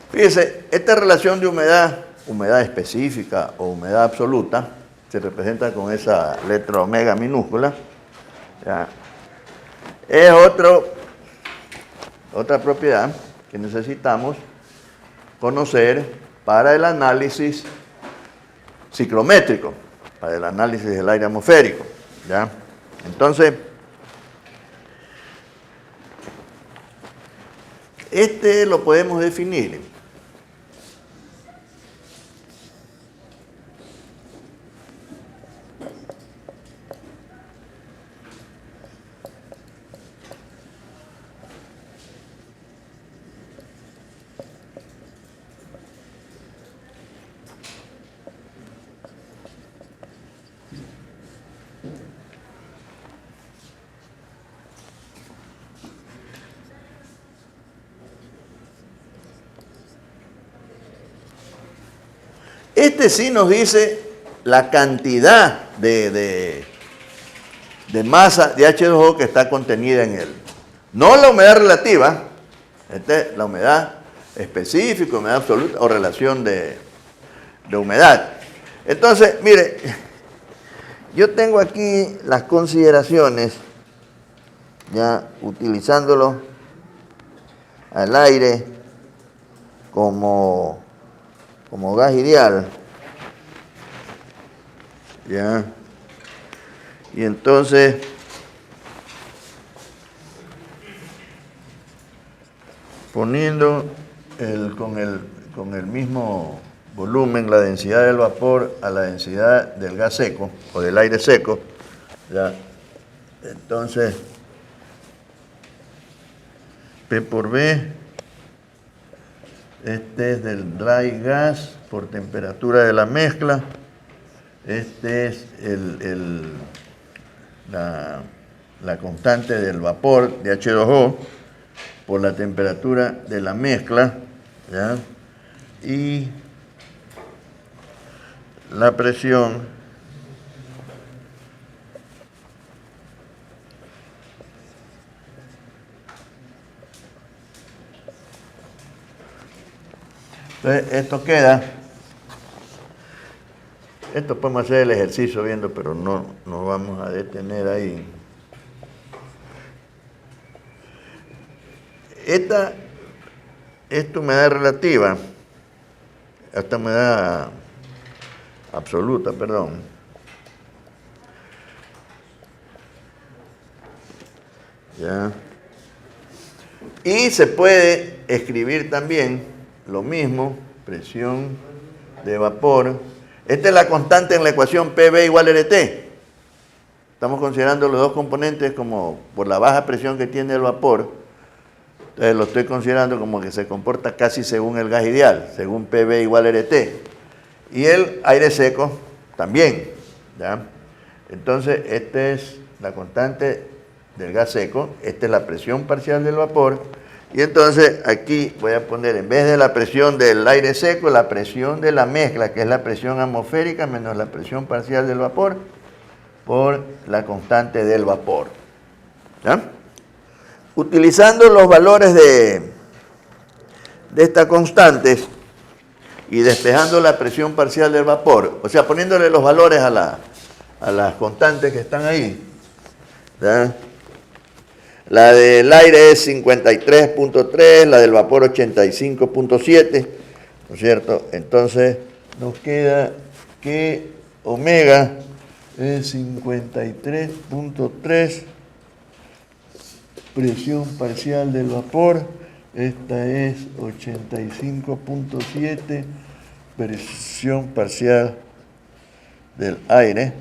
Fíjese, esta relación de humedad específica o humedad absoluta, se representa con esa letra omega minúscula, ¿ya?, es otra propiedad que necesitamos conocer para el análisis ciclométrico, para el análisis del aire atmosférico, ¿ya? Entonces, lo podemos definir sí nos dice la cantidad de masa de H2O que está contenida en él. No la humedad relativa, la humedad específica, humedad absoluta o relación de humedad. Entonces, mire, yo tengo aquí las consideraciones, ya utilizándolo al aire como gas ideal, ¿ya? Y entonces, poniendo con el mismo volumen la densidad del vapor a la densidad del gas seco o del aire seco, ¿ya? Entonces, P por B, este es del dry gas por temperatura de la mezcla, este es la constante del vapor de H2O por la temperatura de la mezcla, ¿ya? Y la presión entonces esto podemos hacer el ejercicio viendo, pero no nos vamos a detener ahí. Esta humedad relativa, esta humedad absoluta, perdón, ¿ya? Y se puede escribir también lo mismo, presión de vapor. Esta es la constante en la ecuación PV igual a RT. Estamos considerando los dos componentes como por la baja presión que tiene el vapor. Entonces lo estoy considerando como que se comporta casi según el gas ideal, según PV igual a RT. Y el aire seco también, ¿ya? Entonces, esta es la constante del gas seco, esta es la presión parcial del vapor. Y entonces aquí voy a poner, en vez de la presión del aire seco, la presión de la mezcla, que es la presión atmosférica menos la presión parcial del vapor, por la constante del vapor, ¿ya? Utilizando los valores de estas constantes y despejando la presión parcial del vapor, o sea, poniéndole los valores a las constantes que están ahí, ¿ya? La del aire es 53.3, la del vapor 85.7, ¿no es cierto? Entonces nos queda que omega es 53.3, presión parcial del vapor, esta es 85.7, presión parcial del aire.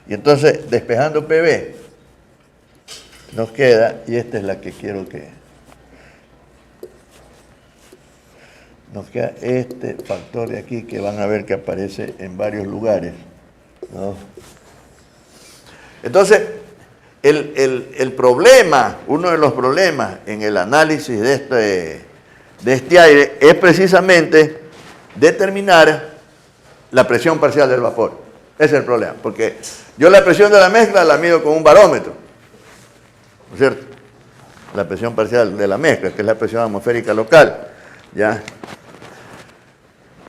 Y entonces, despejando PV, nos queda, y esta es la que quiero que... Nos queda este factor de aquí que van a ver que aparece en varios lugares, ¿no? Entonces, el problema, uno de los problemas en el análisis de este aire es precisamente determinar la presión parcial del vapor. Ese es el problema, porque yo la presión de la mezcla la mido con un barómetro, ¿no es cierto? La presión parcial de la mezcla, que es la presión atmosférica local, ¿ya?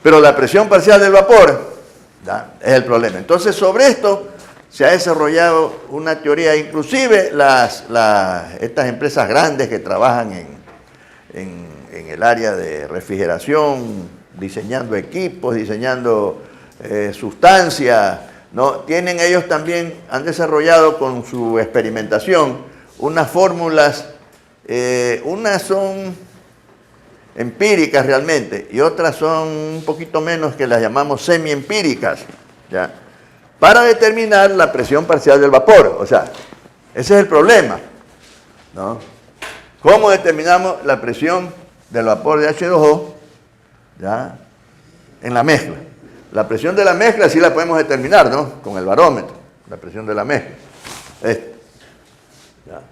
Pero la presión parcial del vapor, ¿ya?, es el problema. Entonces, sobre esto se ha desarrollado una teoría, inclusive estas empresas grandes que trabajan en el área de refrigeración, diseñando equipos, diseñando sustancias, ¿no? Tienen ellos también, han desarrollado con su experimentación unas fórmulas, unas son empíricas realmente y otras son un poquito menos, que las llamamos semi-empíricas, ¿ya?, para determinar la presión parcial del vapor. O sea, ese es el problema, ¿no? ¿Cómo determinamos la presión del vapor de H2O, ¿ya?, en la mezcla? La presión de la mezcla sí la podemos determinar, ¿no?, con el barómetro, la presión de la mezcla. ¿Ya?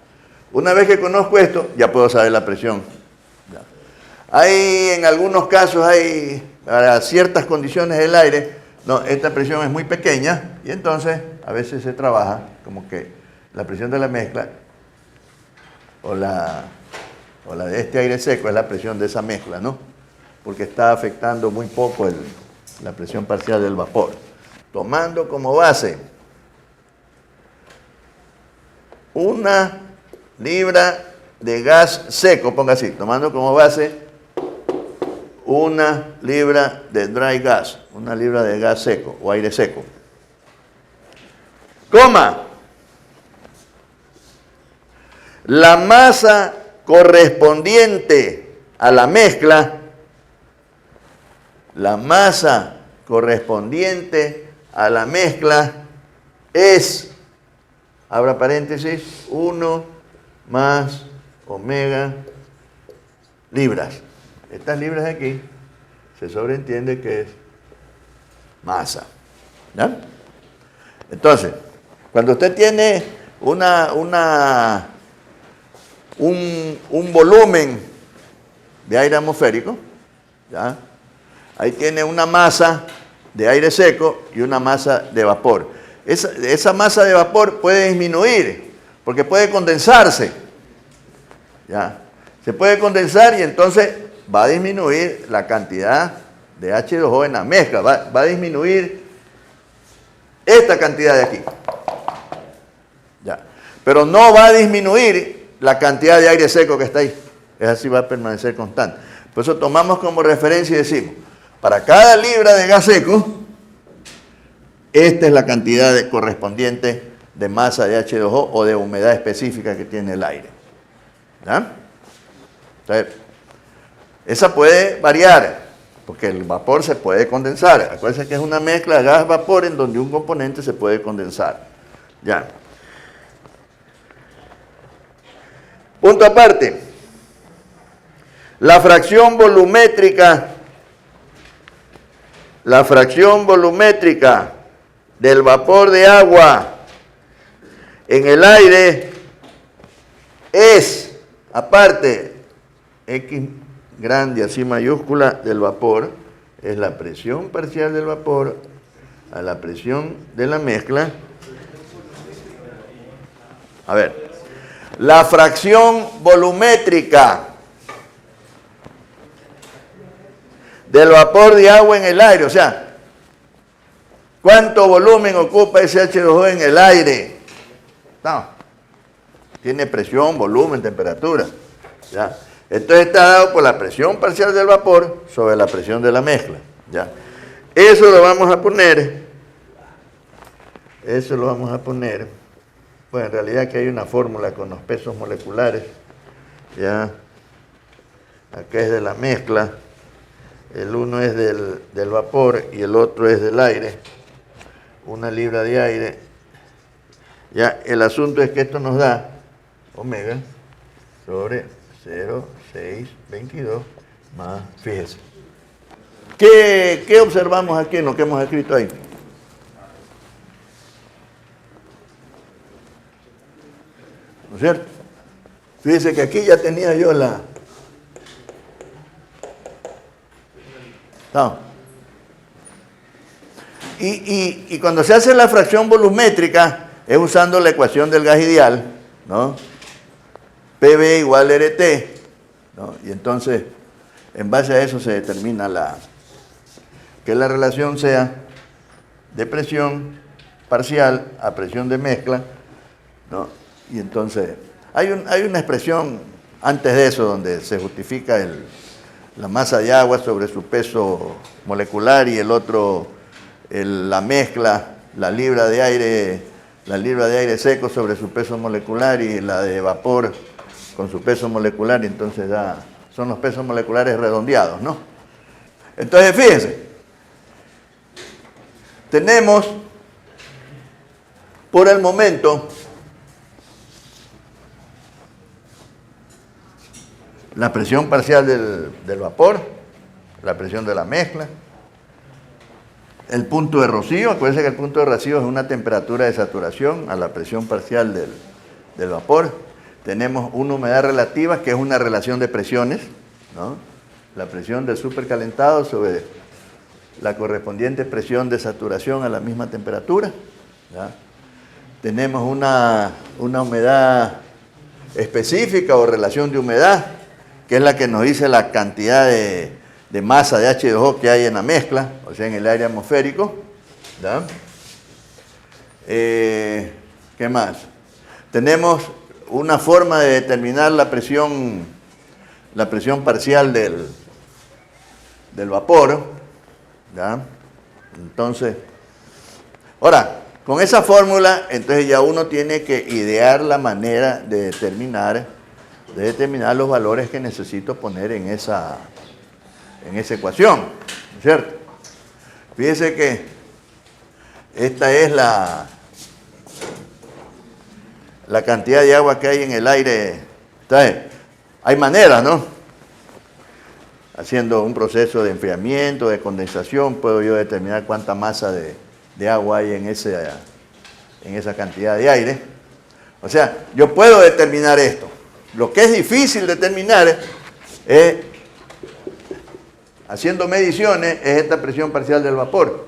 Una vez que conozco esto, ya puedo saber la presión. ¿Ya? Hay, en algunos casos, hay para ciertas condiciones del aire, no, esta presión es muy pequeña y entonces a veces se trabaja como que la presión de la mezcla o la de este aire seco es la presión de esa mezcla, ¿no? Porque está afectando muy poco la presión parcial del vapor. Tomando como base 1 libra de gas seco, ponga así, tomando como base 1 libra de dry gas, 1 libra de gas seco o aire seco, coma, la masa correspondiente a la mezcla, es, abra paréntesis, 1 más omega libras. Estas libras de aquí se sobreentiende que es masa. ¿Ya? Entonces, cuando usted tiene un volumen de aire atmosférico, ¿ya? Ahí tiene una masa de aire seco y una masa de vapor. Esa masa de vapor puede disminuir porque puede condensarse. ¿Ya? Se puede condensar y entonces va a disminuir la cantidad de H2O en la mezcla. Va a disminuir esta cantidad de aquí. ¿Ya? Pero no va a disminuir la cantidad de aire seco que está ahí. Es así, va a permanecer constante. Por eso tomamos como referencia y decimos, para cada libra de gas seco, esta es la cantidad correspondiente de masa de H2O o de humedad específica que tiene el aire. ¿Ya? Entonces, esa puede variar, porque el vapor se puede condensar. Acuérdense que es una mezcla de gas-vapor en donde un componente se puede condensar. ¿Ya? Punto aparte. La fracción volumétrica del vapor de agua en el aire es, aparte, X grande, así mayúscula, del vapor, es la presión parcial del vapor a la presión de la mezcla. A ver, la fracción volumétrica del vapor de agua en el aire, o sea, ¿cuánto volumen ocupa ese H2O en el aire? No, tiene presión, volumen, temperatura. ¿Ya? Entonces está dado por la presión parcial del vapor sobre la presión de la mezcla. ¿Ya? Eso lo vamos a poner, bueno, en realidad aquí hay una fórmula con los pesos moleculares. ¿Ya? Acá es de la mezcla. El uno es del vapor y el otro es del aire. 1 libra de aire. Ya, el asunto es que esto nos da omega sobre 0,622 más, fíjese. ¿Qué observamos aquí en lo que hemos escrito ahí? ¿No es cierto? Fíjese que aquí ya tenía yo la... No. Y cuando se hace la fracción volumétrica es usando la ecuación del gas ideal, ¿no? PV igual RT, ¿no? Y entonces, en base a eso se determina que la relación sea de presión parcial a presión de mezcla, ¿no? Y entonces, hay una expresión antes de eso donde se justifica la masa de agua sobre su peso molecular y el otro, la mezcla, la libra de aire seco sobre su peso molecular y la de vapor con su peso molecular, y entonces son los pesos moleculares redondeados, ¿no? Entonces, fíjense, tenemos por el momento la presión parcial del vapor, la presión de la mezcla, el punto de rocío. Acuérdense que el punto de rocío es una temperatura de saturación a la presión parcial del vapor. Tenemos una humedad relativa, que es una relación de presiones, ¿no? La presión del supercalentado sobre la correspondiente presión de saturación a la misma temperatura. ¿Ya? Tenemos una humedad específica o relación de humedad, que es la que nos dice la cantidad de masa de H2O que hay en la mezcla, o sea, en el aire atmosférico. ¿Ya? ¿Qué más? Tenemos una forma de determinar la presión parcial del vapor. ¿Ya? Entonces, ahora, Con esa fórmula, entonces ya uno tiene que idear la manera de determinar los valores que necesito poner en esa ecuación, ¿no es cierto? Fíjese que esta es la cantidad de agua que hay en el aire. Entonces, hay maneras, ¿no? Haciendo un proceso de enfriamiento, de condensación, puedo yo determinar cuánta masa de agua hay en esa cantidad de aire. O sea, yo puedo determinar esto. Lo que es difícil determinar es, haciendo mediciones, es esta presión parcial del vapor.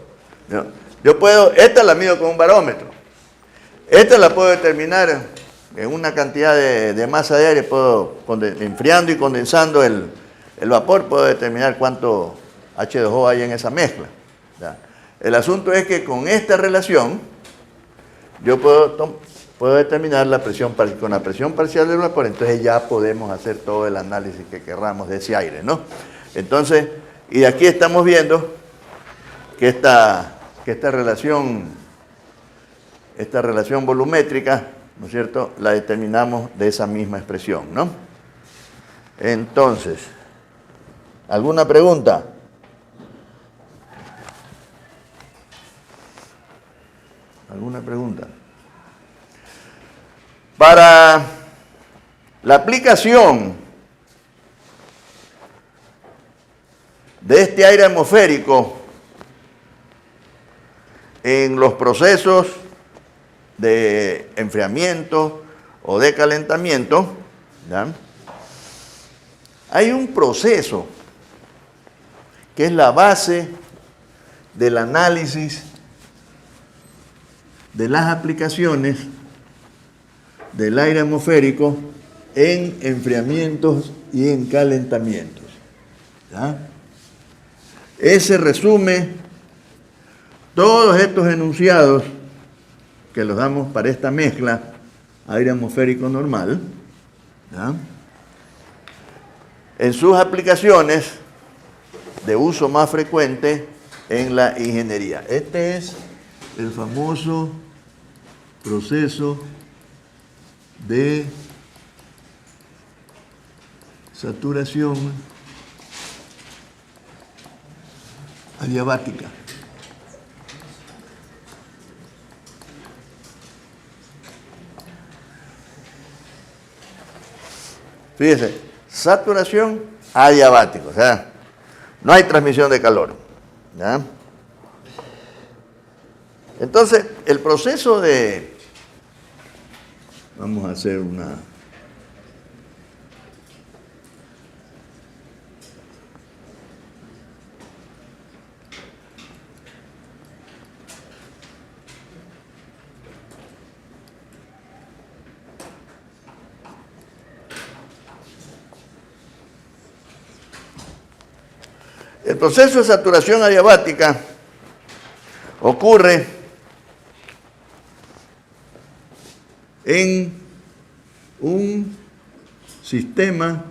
Yo puedo, esta la mido con un barómetro. Esta la puedo determinar en una cantidad de masa de aire, enfriando y condensando el vapor, puedo determinar cuánto H2O hay en esa mezcla. ¿Ya? El asunto es que con esta relación, yo puedo determinar la presión, con la presión parcial del vapor, entonces ya podemos hacer todo el análisis que querramos de ese aire, ¿no? Entonces, y de aquí estamos viendo que esta relación volumétrica, ¿no es cierto?, la determinamos de esa misma expresión, ¿no? Entonces, ¿alguna pregunta? ¿Alguna pregunta? Para la aplicación de este aire atmosférico en los procesos de enfriamiento o de calentamiento, ¿ya?, hay un proceso que es la base del análisis de las aplicaciones del aire atmosférico en enfriamientos y en calentamientos, ¿ya? Ese resume todos estos enunciados que los damos para esta mezcla aire atmosférico normal, ¿ya?, en sus aplicaciones de uso más frecuente en la ingeniería. Este es el famoso proceso de saturación adiabática. Fíjese, saturación adiabática, o sea, no hay transmisión de calor, ¿ya? Entonces, el proceso vamos a hacer el proceso de saturación adiabática ocurre en un sistema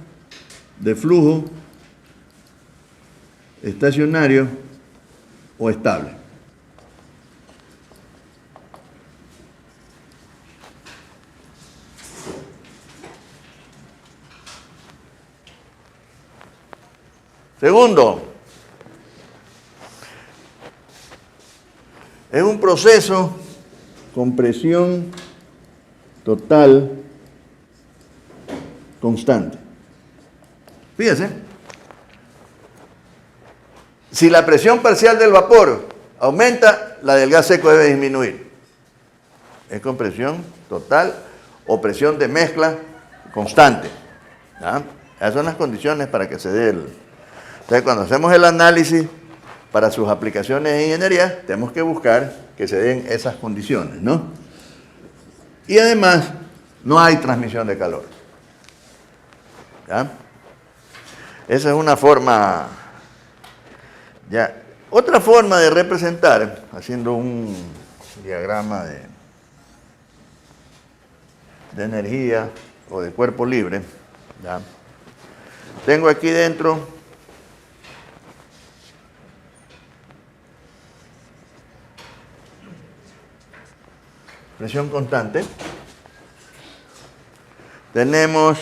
de flujo estacionario o estable. Segundo, es un proceso con presión total constante. Fíjense, si la presión parcial del vapor aumenta, la del gas seco debe disminuir. Es con presión total o presión de mezcla constante, ¿ya? Esas son las condiciones para que se dé Entonces, cuando hacemos el análisis para sus aplicaciones en ingeniería, tenemos que buscar que se den esas condiciones, ¿no? Y además, no hay transmisión de calor, ¿ya? Esa es una forma, ya. Otra forma de representar, haciendo un diagrama de energía o de cuerpo libre, ¿ya? Tengo aquí dentro presión constante, tenemos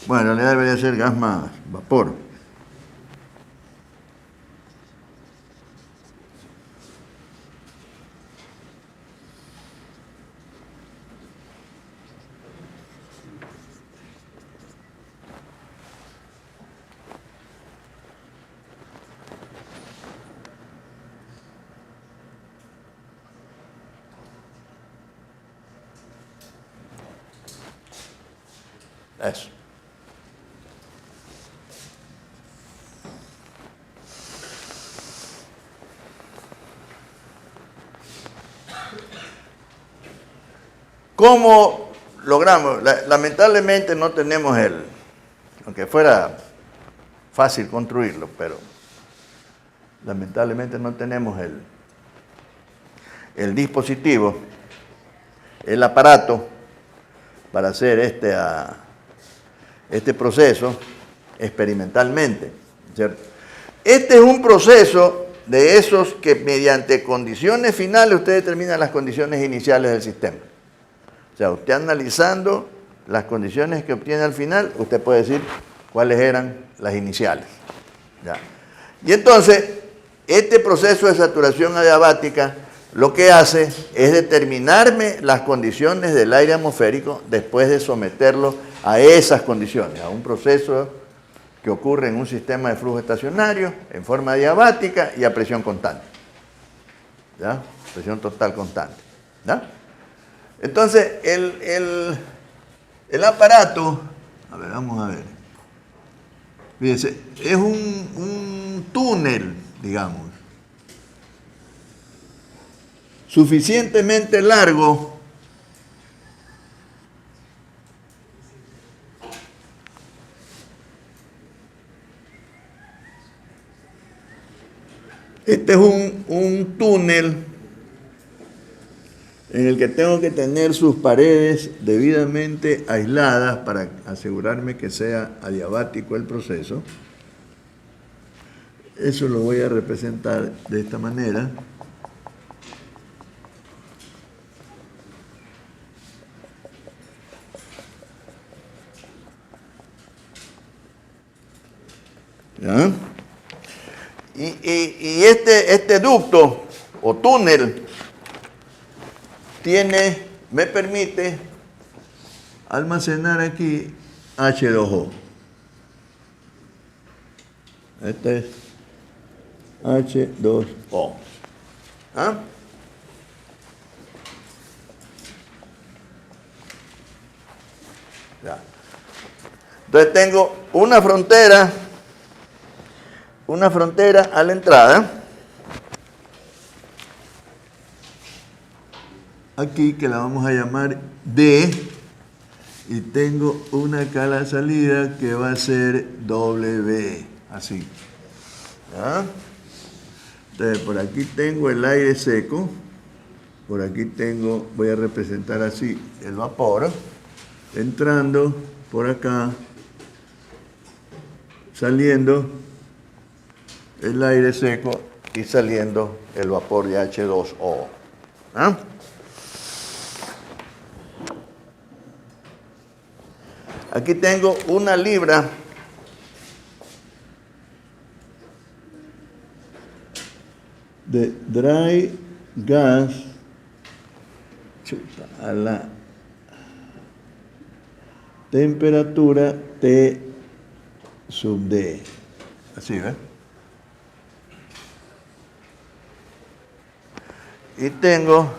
bueno, en realidad debería ser gas más vapor. Eso. ¿Cómo logramos? Lamentablemente no tenemos aunque fuera fácil construirlo, pero lamentablemente no tenemos el dispositivo, el aparato para hacer este proceso experimentalmente, ¿cierto? Este es un proceso de esos que mediante condiciones finales usted determina las condiciones iniciales del sistema. O sea, usted analizando las condiciones que obtiene al final, usted puede decir cuáles eran las iniciales. ¿Ya? Y entonces, este proceso de saturación adiabática lo que hace es determinarme las condiciones del aire atmosférico después de someterlo a esas condiciones, a un proceso que ocurre en un sistema de flujo estacionario, en forma adiabática y a presión constante. ¿Ya? Presión total constante. ¿Ya? Entonces, el aparato, a ver, vamos a ver. Fíjense, es un túnel, digamos, suficientemente largo este es un túnel en el que tengo que tener sus paredes debidamente aisladas para asegurarme que sea adiabático el proceso. Eso lo voy a representar de esta manera. ¿Ya? Y este ducto o túnel me permite almacenar aquí H2O. Este es H2O. ¿Ah? Ya. Entonces tengo una frontera a la entrada, aquí que la vamos a llamar D, y tengo una acá a la salida que va a ser W, así. ¿Ya? Entonces por aquí tengo el aire seco, por aquí voy a representar así el vapor, entrando por acá, saliendo el aire seco y saliendo el vapor de H2O. ¿Ah? Aquí tengo 1 libra de dry gas a la temperatura T sub D. Así, ¿ves? Y tengo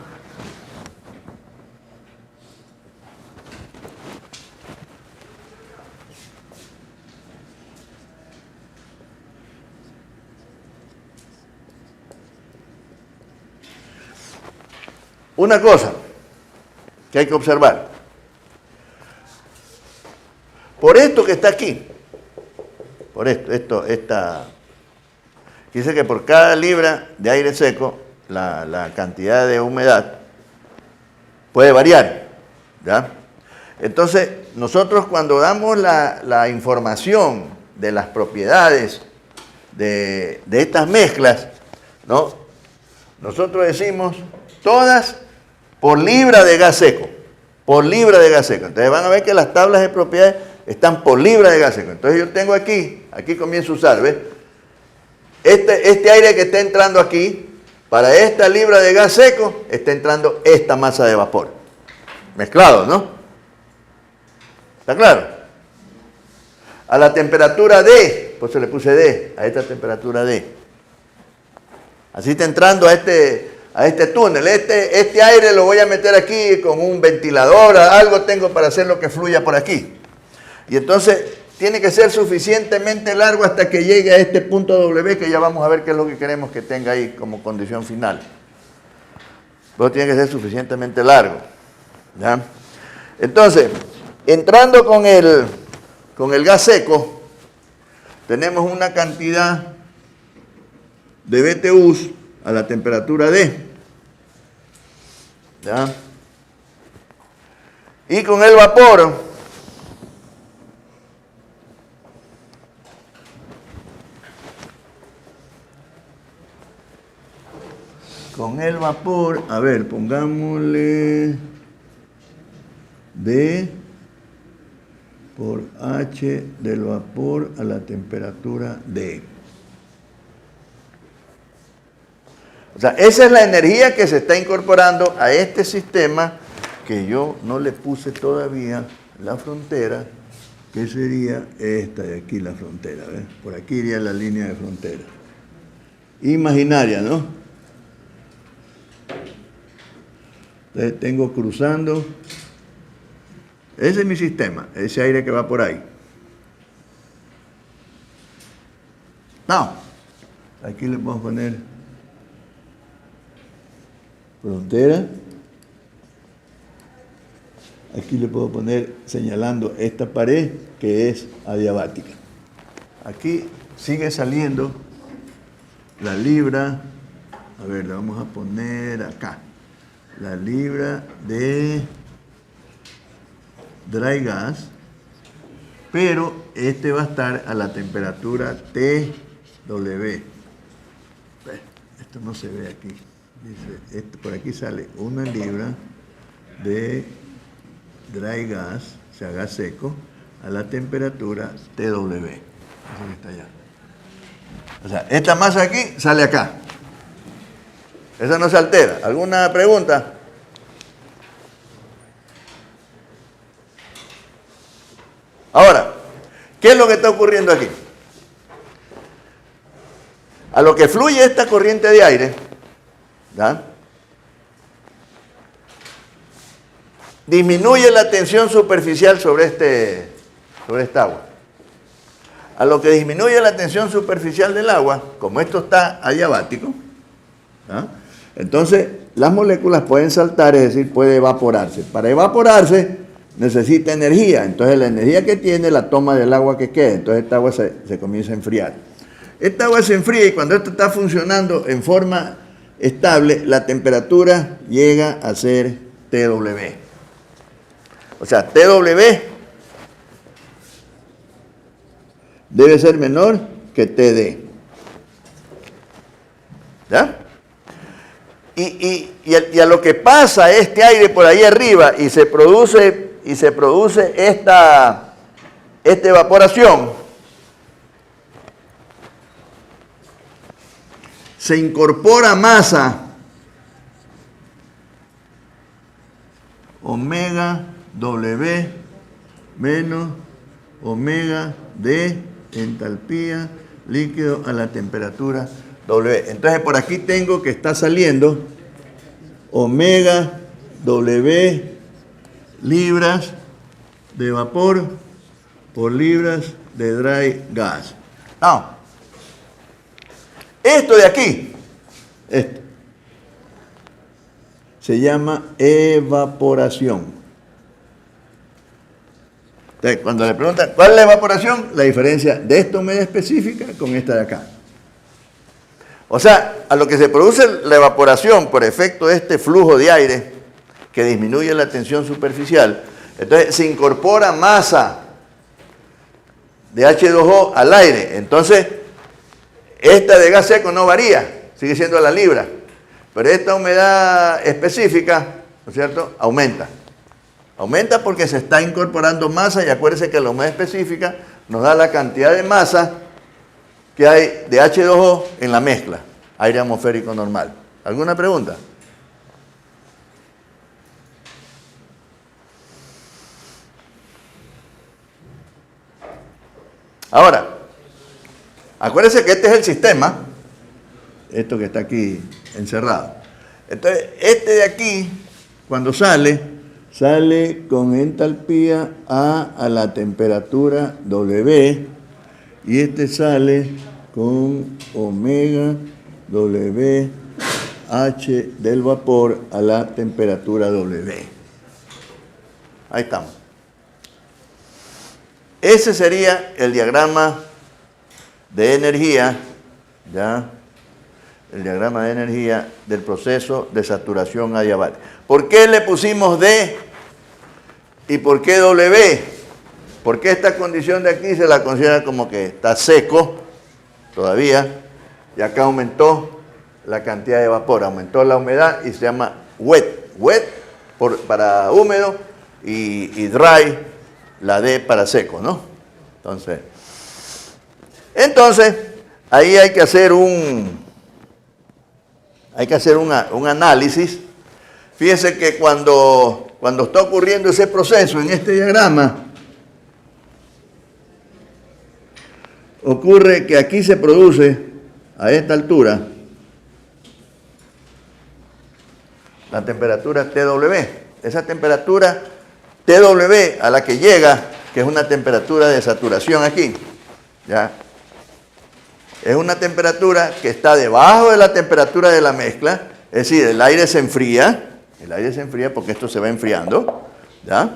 una cosa que hay que observar. Por esto que está aquí, por dice que por cada libra de aire seco, la cantidad de humedad puede variar, ¿ya? Entonces, nosotros cuando damos la información de las propiedades de estas mezclas, ¿no? Nosotros decimos todas por libra de gas seco, por libra de gas seco. Entonces van a ver que las tablas de propiedades están por libra de gas seco. Entonces yo tengo aquí comienzo a usar, ¿ves? Este aire que está entrando aquí, para esta libra de gas seco, está entrando esta masa de vapor. Mezclado, ¿no? ¿Está claro? A la temperatura D, por eso le puse D, a esta temperatura D. Así está entrando a este túnel. Este aire lo voy a meter aquí con un ventilador, algo tengo para hacer lo que fluya por aquí. Y entonces tiene que ser suficientemente largo hasta que llegue a este punto W, que ya vamos a ver qué es lo que queremos que tenga ahí como condición final. Pero tiene que ser suficientemente largo, ¿ya? Entonces, entrando con el gas seco, tenemos una cantidad de BTUs a la temperatura D, ¿ya? Y con el vapor, a ver, pongámosle D por H del vapor a la temperatura D. O sea, esa es la energía que se está incorporando a este sistema, que yo no le puse todavía la frontera, que sería esta de aquí, la frontera, ¿ves? Por aquí iría la línea de frontera. Imaginaria, ¿no? Entonces tengo cruzando, ese es mi sistema, ese aire que va por ahí. No, aquí le podemos poner frontera, aquí le puedo poner señalando esta pared que es adiabática. Aquí sigue saliendo la libra, a ver, le vamos a poner acá, la libra de dry gas, pero este va a estar a la temperatura TW. Esto no se ve aquí. Dice, por aquí sale una libra de dry gas, o sea, gas seco, a la temperatura TW. Eso que está allá. O sea, esta masa aquí sale acá. Esa no se altera. ¿Alguna pregunta? Ahora, ¿qué es lo que está ocurriendo aquí? A lo que fluye esta corriente de aire, ¿ya? Disminuye la tensión superficial sobre esta agua. A lo que disminuye la tensión superficial del agua, como esto está adiabático, ¿ya? Entonces las moléculas pueden saltar, es decir, puede evaporarse. Para evaporarse necesita energía, entonces la energía que tiene la toma del agua que queda, entonces esta agua se comienza a enfriar. Esta agua se enfría y cuando esto está funcionando en forma estable, la temperatura llega a ser TW. O sea, TW debe ser menor que TD. ¿Ya? Y a lo que pasa este aire por ahí arriba y se produce esta evaporación, se incorpora masa omega W menos omega D entalpía líquido a la temperatura W. Entonces por aquí tengo que está saliendo omega W libras de vapor por libras de dry gas. No. Esto de aquí, esto, se llama evaporación. Entonces, cuando le preguntan cuál es la evaporación, la diferencia de esta humedad específica con esta de acá. O sea, a lo que se produce la evaporación por efecto de este flujo de aire, que disminuye la tensión superficial. Entonces se incorpora masa de H2O al aire. Entonces, esta de gas seco no varía, sigue siendo la libra. Pero esta humedad específica, ¿no es cierto?, aumenta. Aumenta porque se está incorporando masa, y acuérdense que la humedad específica nos da la cantidad de masa que hay de H2O en la mezcla, aire atmosférico normal. ¿Alguna pregunta? Ahora, acuérdense que este es el sistema, esto que está aquí encerrado. Entonces, este de aquí, cuando sale con entalpía A la temperatura W, y este sale con omega W H del vapor a la temperatura W. Ahí estamos. Ese sería el diagrama de energía, ¿ya? El diagrama de energía del proceso de saturación adiabática. ¿Por qué le pusimos D y por qué W? Porque esta condición de aquí se la considera como que está seco todavía, y acá aumentó la cantidad de vapor, aumentó la humedad y se llama wet. Wet para húmedo y dry, la D para seco, ¿no? Entonces ahí hay que hacer un análisis. Fíjense que cuando está ocurriendo ese proceso en este diagrama, ocurre que aquí se produce, a esta altura, la temperatura TW. Esa temperatura TW a la que llega, que es una temperatura de saturación aquí, ¿ya? Es una temperatura que está debajo de la temperatura de la mezcla, es decir, el aire se enfría porque esto se va enfriando, ¿ya?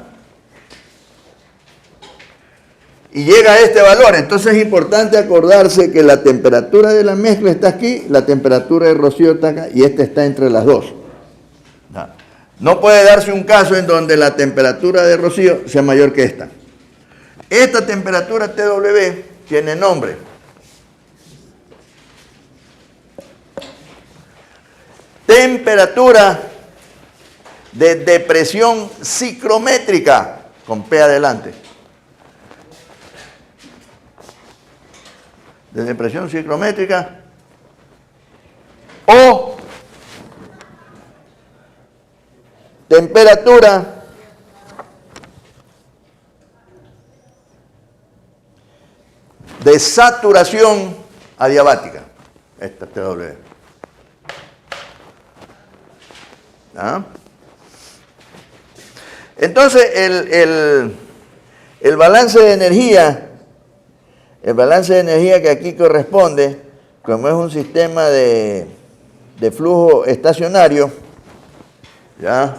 Y llega a este valor. Entonces es importante acordarse que la temperatura de la mezcla está aquí, la temperatura de rocío está acá, y esta está entre las dos. No puede darse un caso en donde la temperatura de rocío sea mayor que esta. Esta temperatura TW tiene nombre. Temperatura de depresión ciclométrica, con P adelante. De depresión ciclométrica o temperatura de saturación adiabática. Esta TW. ¿Ah? Entonces el balance de energía, que aquí corresponde, como es un sistema de flujo estacionario, ¿ya?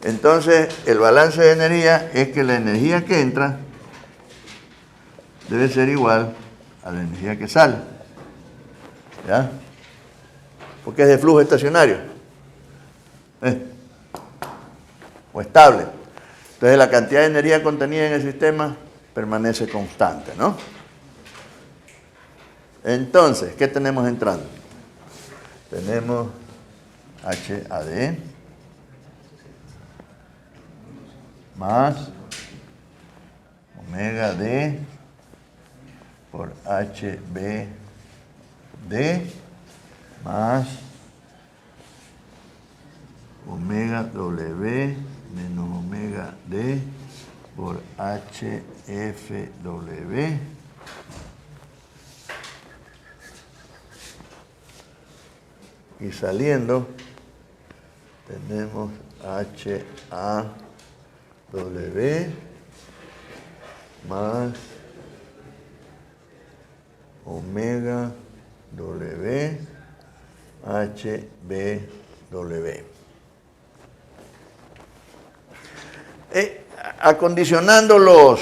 Entonces el balance de energía es que la energía que entra debe ser igual a la energía que sale, ¿ya? Porque es de flujo estacionario, o estable. Entonces la cantidad de energía contenida en el sistema permanece constante, ¿no? Entonces, ¿qué tenemos entrando? Tenemos HAD más omega D por HBD más omega W menos omega D por HFW y saliendo tenemos HAW más omega W HBW. Acondicionando los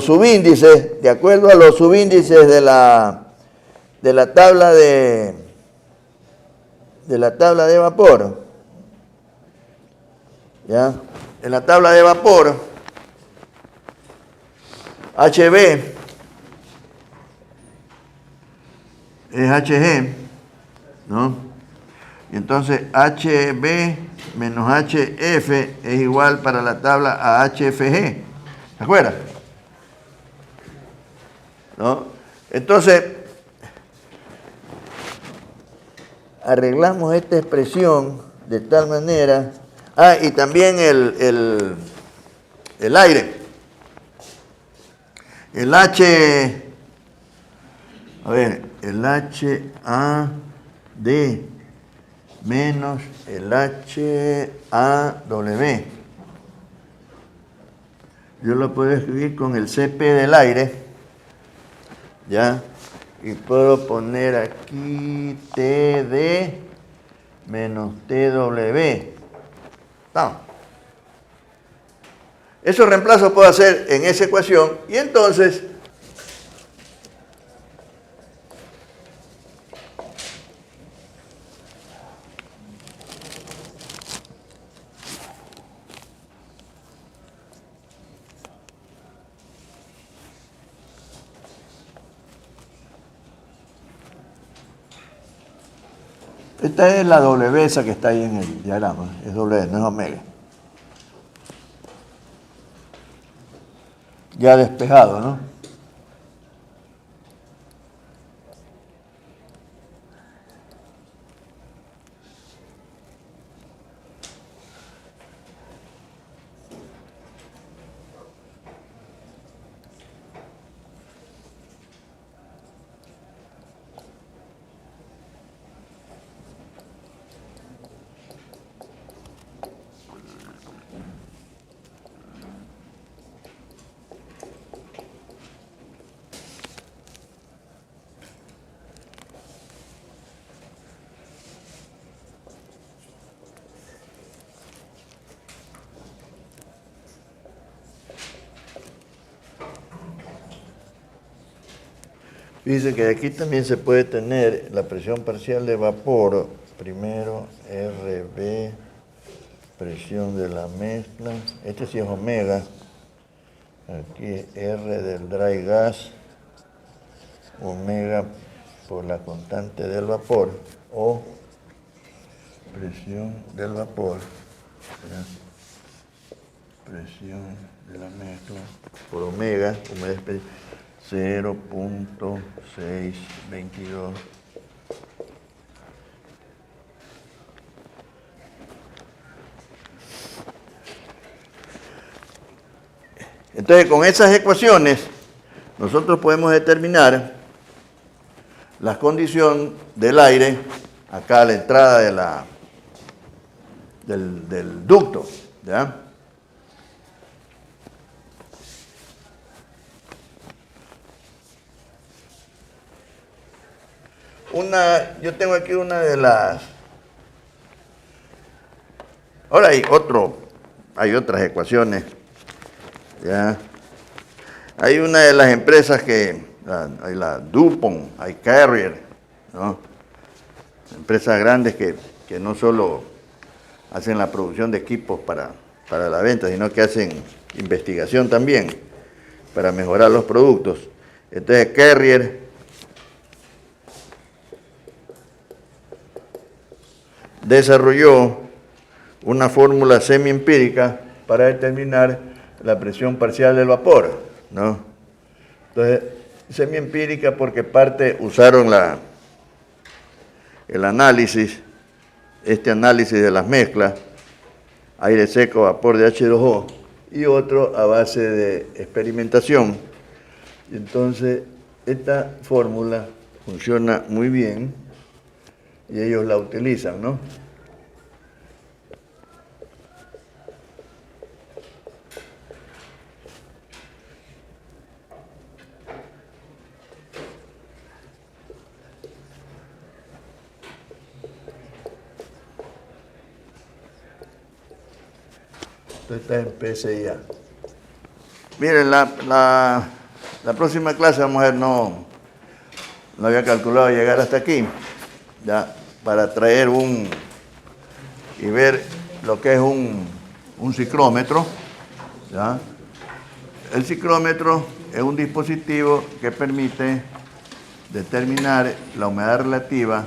subíndices, de acuerdo a los subíndices de la tabla de de la tabla de vapor, ¿ya? En la tabla de vapor, HB es HG, ¿no? Y entonces HB menos HF es igual para la tabla a HFG. ¿Se acuerdan? ¿No? Entonces, arreglamos esta expresión de tal manera. Ah, y también el aire. El H, a ver, el HAD menos el HAW. Yo lo puedo escribir con el CP del aire, ¿ya? Y puedo poner aquí TD menos TW. No. Esos reemplazos puedo hacer en esa ecuación y entonces esta es la W esa que está ahí en el diagrama, es W, no es omega. Ya despejado, ¿no? Dice que aquí también se puede tener la presión parcial de vapor, primero RB, presión de la mezcla, este sí es omega, aquí R del dry gas, omega por la constante del vapor, o presión del vapor, ¿ya? Presión de la mezcla por omega, 0.622. Entonces, con esas ecuaciones, nosotros podemos determinar la condición del aire acá a la entrada de del ducto, ¿ya? Yo tengo aquí una de las... Ahora hay otras ecuaciones, ¿ya? Hay una de las empresas hay la DuPont, hay Carrier, ¿no? Empresas grandes que no solo hacen la producción de equipos para la venta, sino que hacen investigación también para mejorar los productos. Entonces Carrier desarrolló una fórmula semi-empírica para determinar la presión parcial del vapor, ¿no? Entonces, semi-empírica porque usaron el análisis, este análisis de las mezclas, aire seco, vapor de H2O, y otro a base de experimentación. Y entonces, esta fórmula funciona muy bien y ellos la utilizan, ¿no? Esto está en PSIA. Miren, la próxima clase, vamos a ver, no había calculado llegar hasta aquí. Ya para traer y ver lo que es un ciclómetro, ¿ya? El ciclómetro es un dispositivo que permite determinar la humedad relativa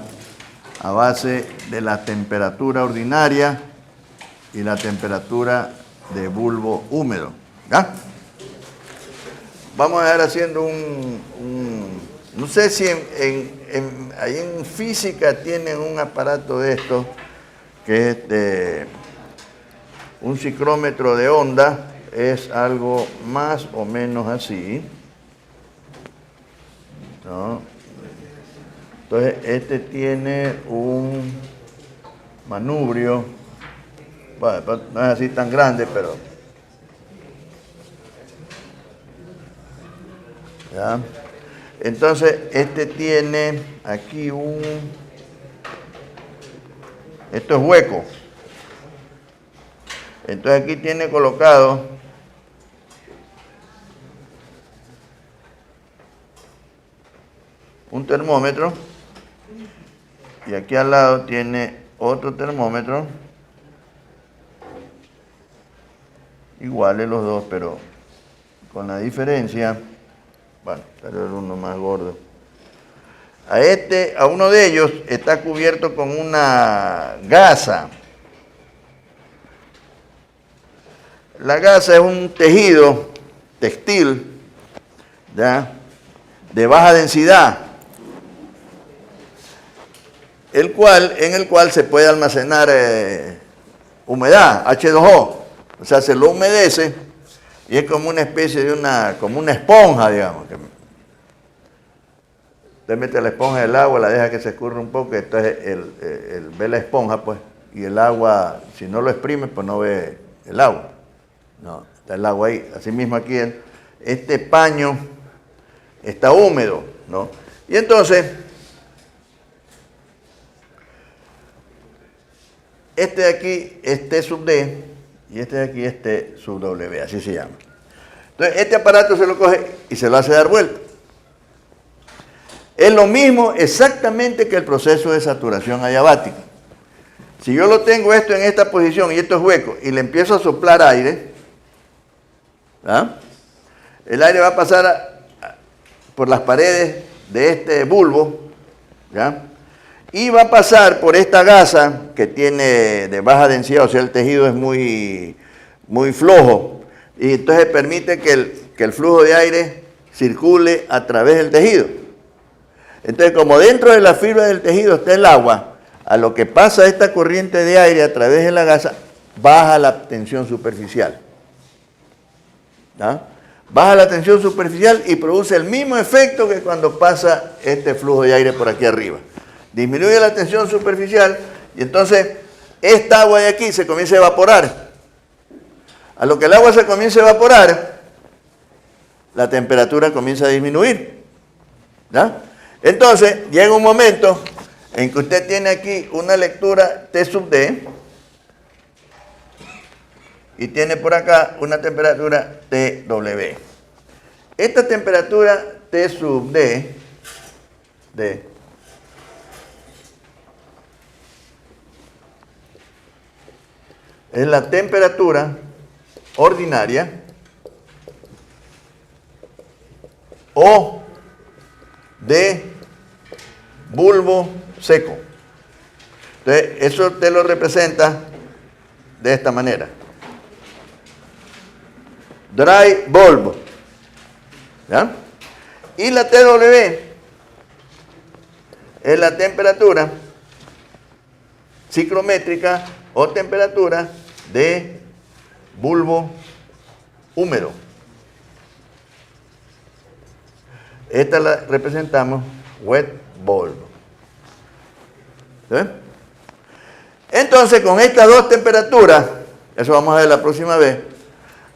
a base de la temperatura ordinaria y la temperatura de bulbo húmedo, ¿ya? Vamos a ir haciendo no sé si ahí en física tienen un aparato de esto, que es un ciclómetro de onda, es algo más o menos así, ¿no? Entonces, este tiene un manubrio, bueno, no es así tan grande, pero ¿ya? Entonces, este tiene aquí esto es hueco. Entonces aquí tiene colocado un termómetro y aquí al lado tiene otro termómetro, iguales los dos, pero con la diferencia, bueno, pero es uno más gordo. A uno de ellos está cubierto con una gasa. La gasa es un tejido textil, ¿ya?, de baja densidad, en el cual se puede almacenar humedad, H2O. O sea, se lo humedece y es como una especie de como una esponja, digamos. Usted mete la esponja en el agua, la deja que se escurra un poco, entonces ve la esponja, pues, y el agua, si no lo exprime, pues no ve el agua. No, está el agua ahí. Asimismo aquí este paño está húmedo, ¿no? Y entonces, este de aquí es T sub D y este de aquí es T sub W, así se llama. Entonces, este aparato se lo coge y se lo hace dar vuelta. Es lo mismo exactamente que el proceso de saturación adiabática. Si yo lo tengo esto en esta posición y esto es hueco y le empiezo a soplar aire, ¿ah?, el aire va a pasar por las paredes de este bulbo, ¿ya?, y va a pasar por esta gasa que tiene de baja densidad, o sea, el tejido es muy, muy flojo, y entonces permite que el flujo de aire circule a través del tejido. Entonces, como dentro de la fibra del tejido está el agua, a lo que pasa esta corriente de aire a través de la gasa, baja la tensión superficial. ¿Ah? Baja la tensión superficial y produce el mismo efecto que cuando pasa este flujo de aire por aquí arriba. Disminuye la tensión superficial y entonces esta agua de aquí se comienza a evaporar. A lo que el agua se comienza a evaporar, la temperatura comienza a disminuir. ¿Ya? Entonces llega un momento en que usted tiene aquí una lectura T sub D y tiene por acá una temperatura TW. Esta temperatura T sub D, es la temperatura ordinaria o de bulbo seco. Entonces, eso te lo representa de esta manera. Dry bulb. ¿Ya? Y la TW es la temperatura ciclométrica o temperatura de bulbo húmedo. Esta la representamos wet bulb. ¿Sí? Entonces, con estas dos temperaturas, eso vamos a ver la próxima vez,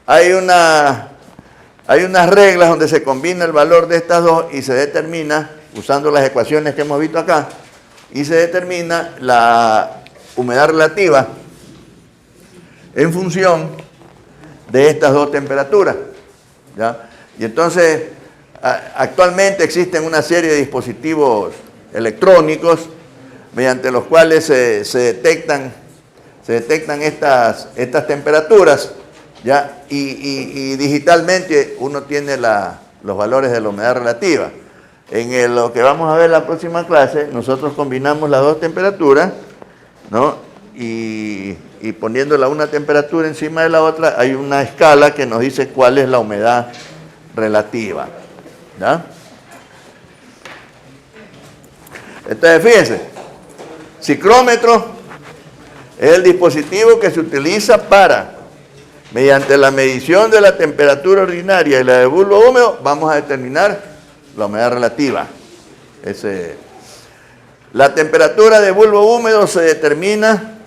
hay unas reglas donde se combina el valor de estas dos y se determina, usando las ecuaciones que hemos visto acá, y se determina la humedad relativa en función de estas dos temperaturas. ¿Ya? Y entonces, actualmente existen una serie de dispositivos electrónicos mediante los cuales se detectan estas temperaturas, ¿ya? Y digitalmente uno tiene los valores de la humedad relativa. En lo que vamos a ver en la próxima clase, nosotros combinamos las dos temperaturas, ¿no? Y poniéndola una temperatura encima de la otra, hay una escala que nos dice cuál es la humedad relativa, ¿ya? Entonces, fíjense, ciclómetro es el dispositivo que se utiliza para, mediante la medición de la temperatura ordinaria y la de bulbo húmedo, vamos a determinar la humedad relativa. La temperatura de bulbo húmedo se determina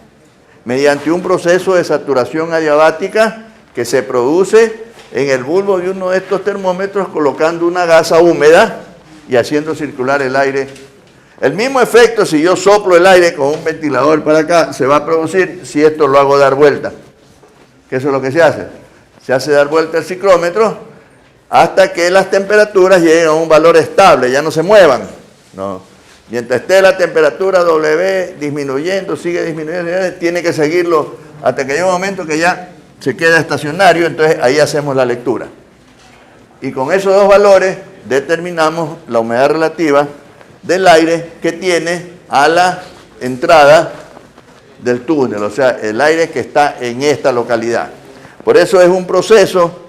mediante un proceso de saturación adiabática que se produce en el bulbo de uno de estos termómetros colocando una gasa húmeda y haciendo circular el aire. El mismo efecto, si yo soplo el aire con un ventilador para acá, se va a producir si esto lo hago dar vuelta. Que eso es lo que se hace. Se hace dar vuelta el ciclómetro hasta que las temperaturas lleguen a un valor estable, ya no se muevan. No. Mientras esté la temperatura W disminuyendo, sigue disminuyendo, tiene que seguirlo hasta que llegue un momento que ya se queda estacionario, entonces ahí hacemos la lectura. Y con esos dos valores determinamos la humedad relativa del aire que tiene a la entrada del túnel, o sea, el aire que está en esta localidad. Por eso es un proceso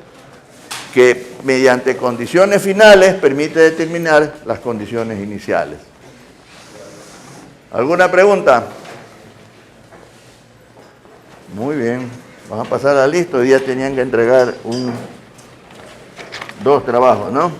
que mediante condiciones finales permite determinar las condiciones iniciales. ¿Alguna pregunta? Muy bien, vamos a pasar a la lista. Hoy día tenían que entregar dos trabajos, ¿no?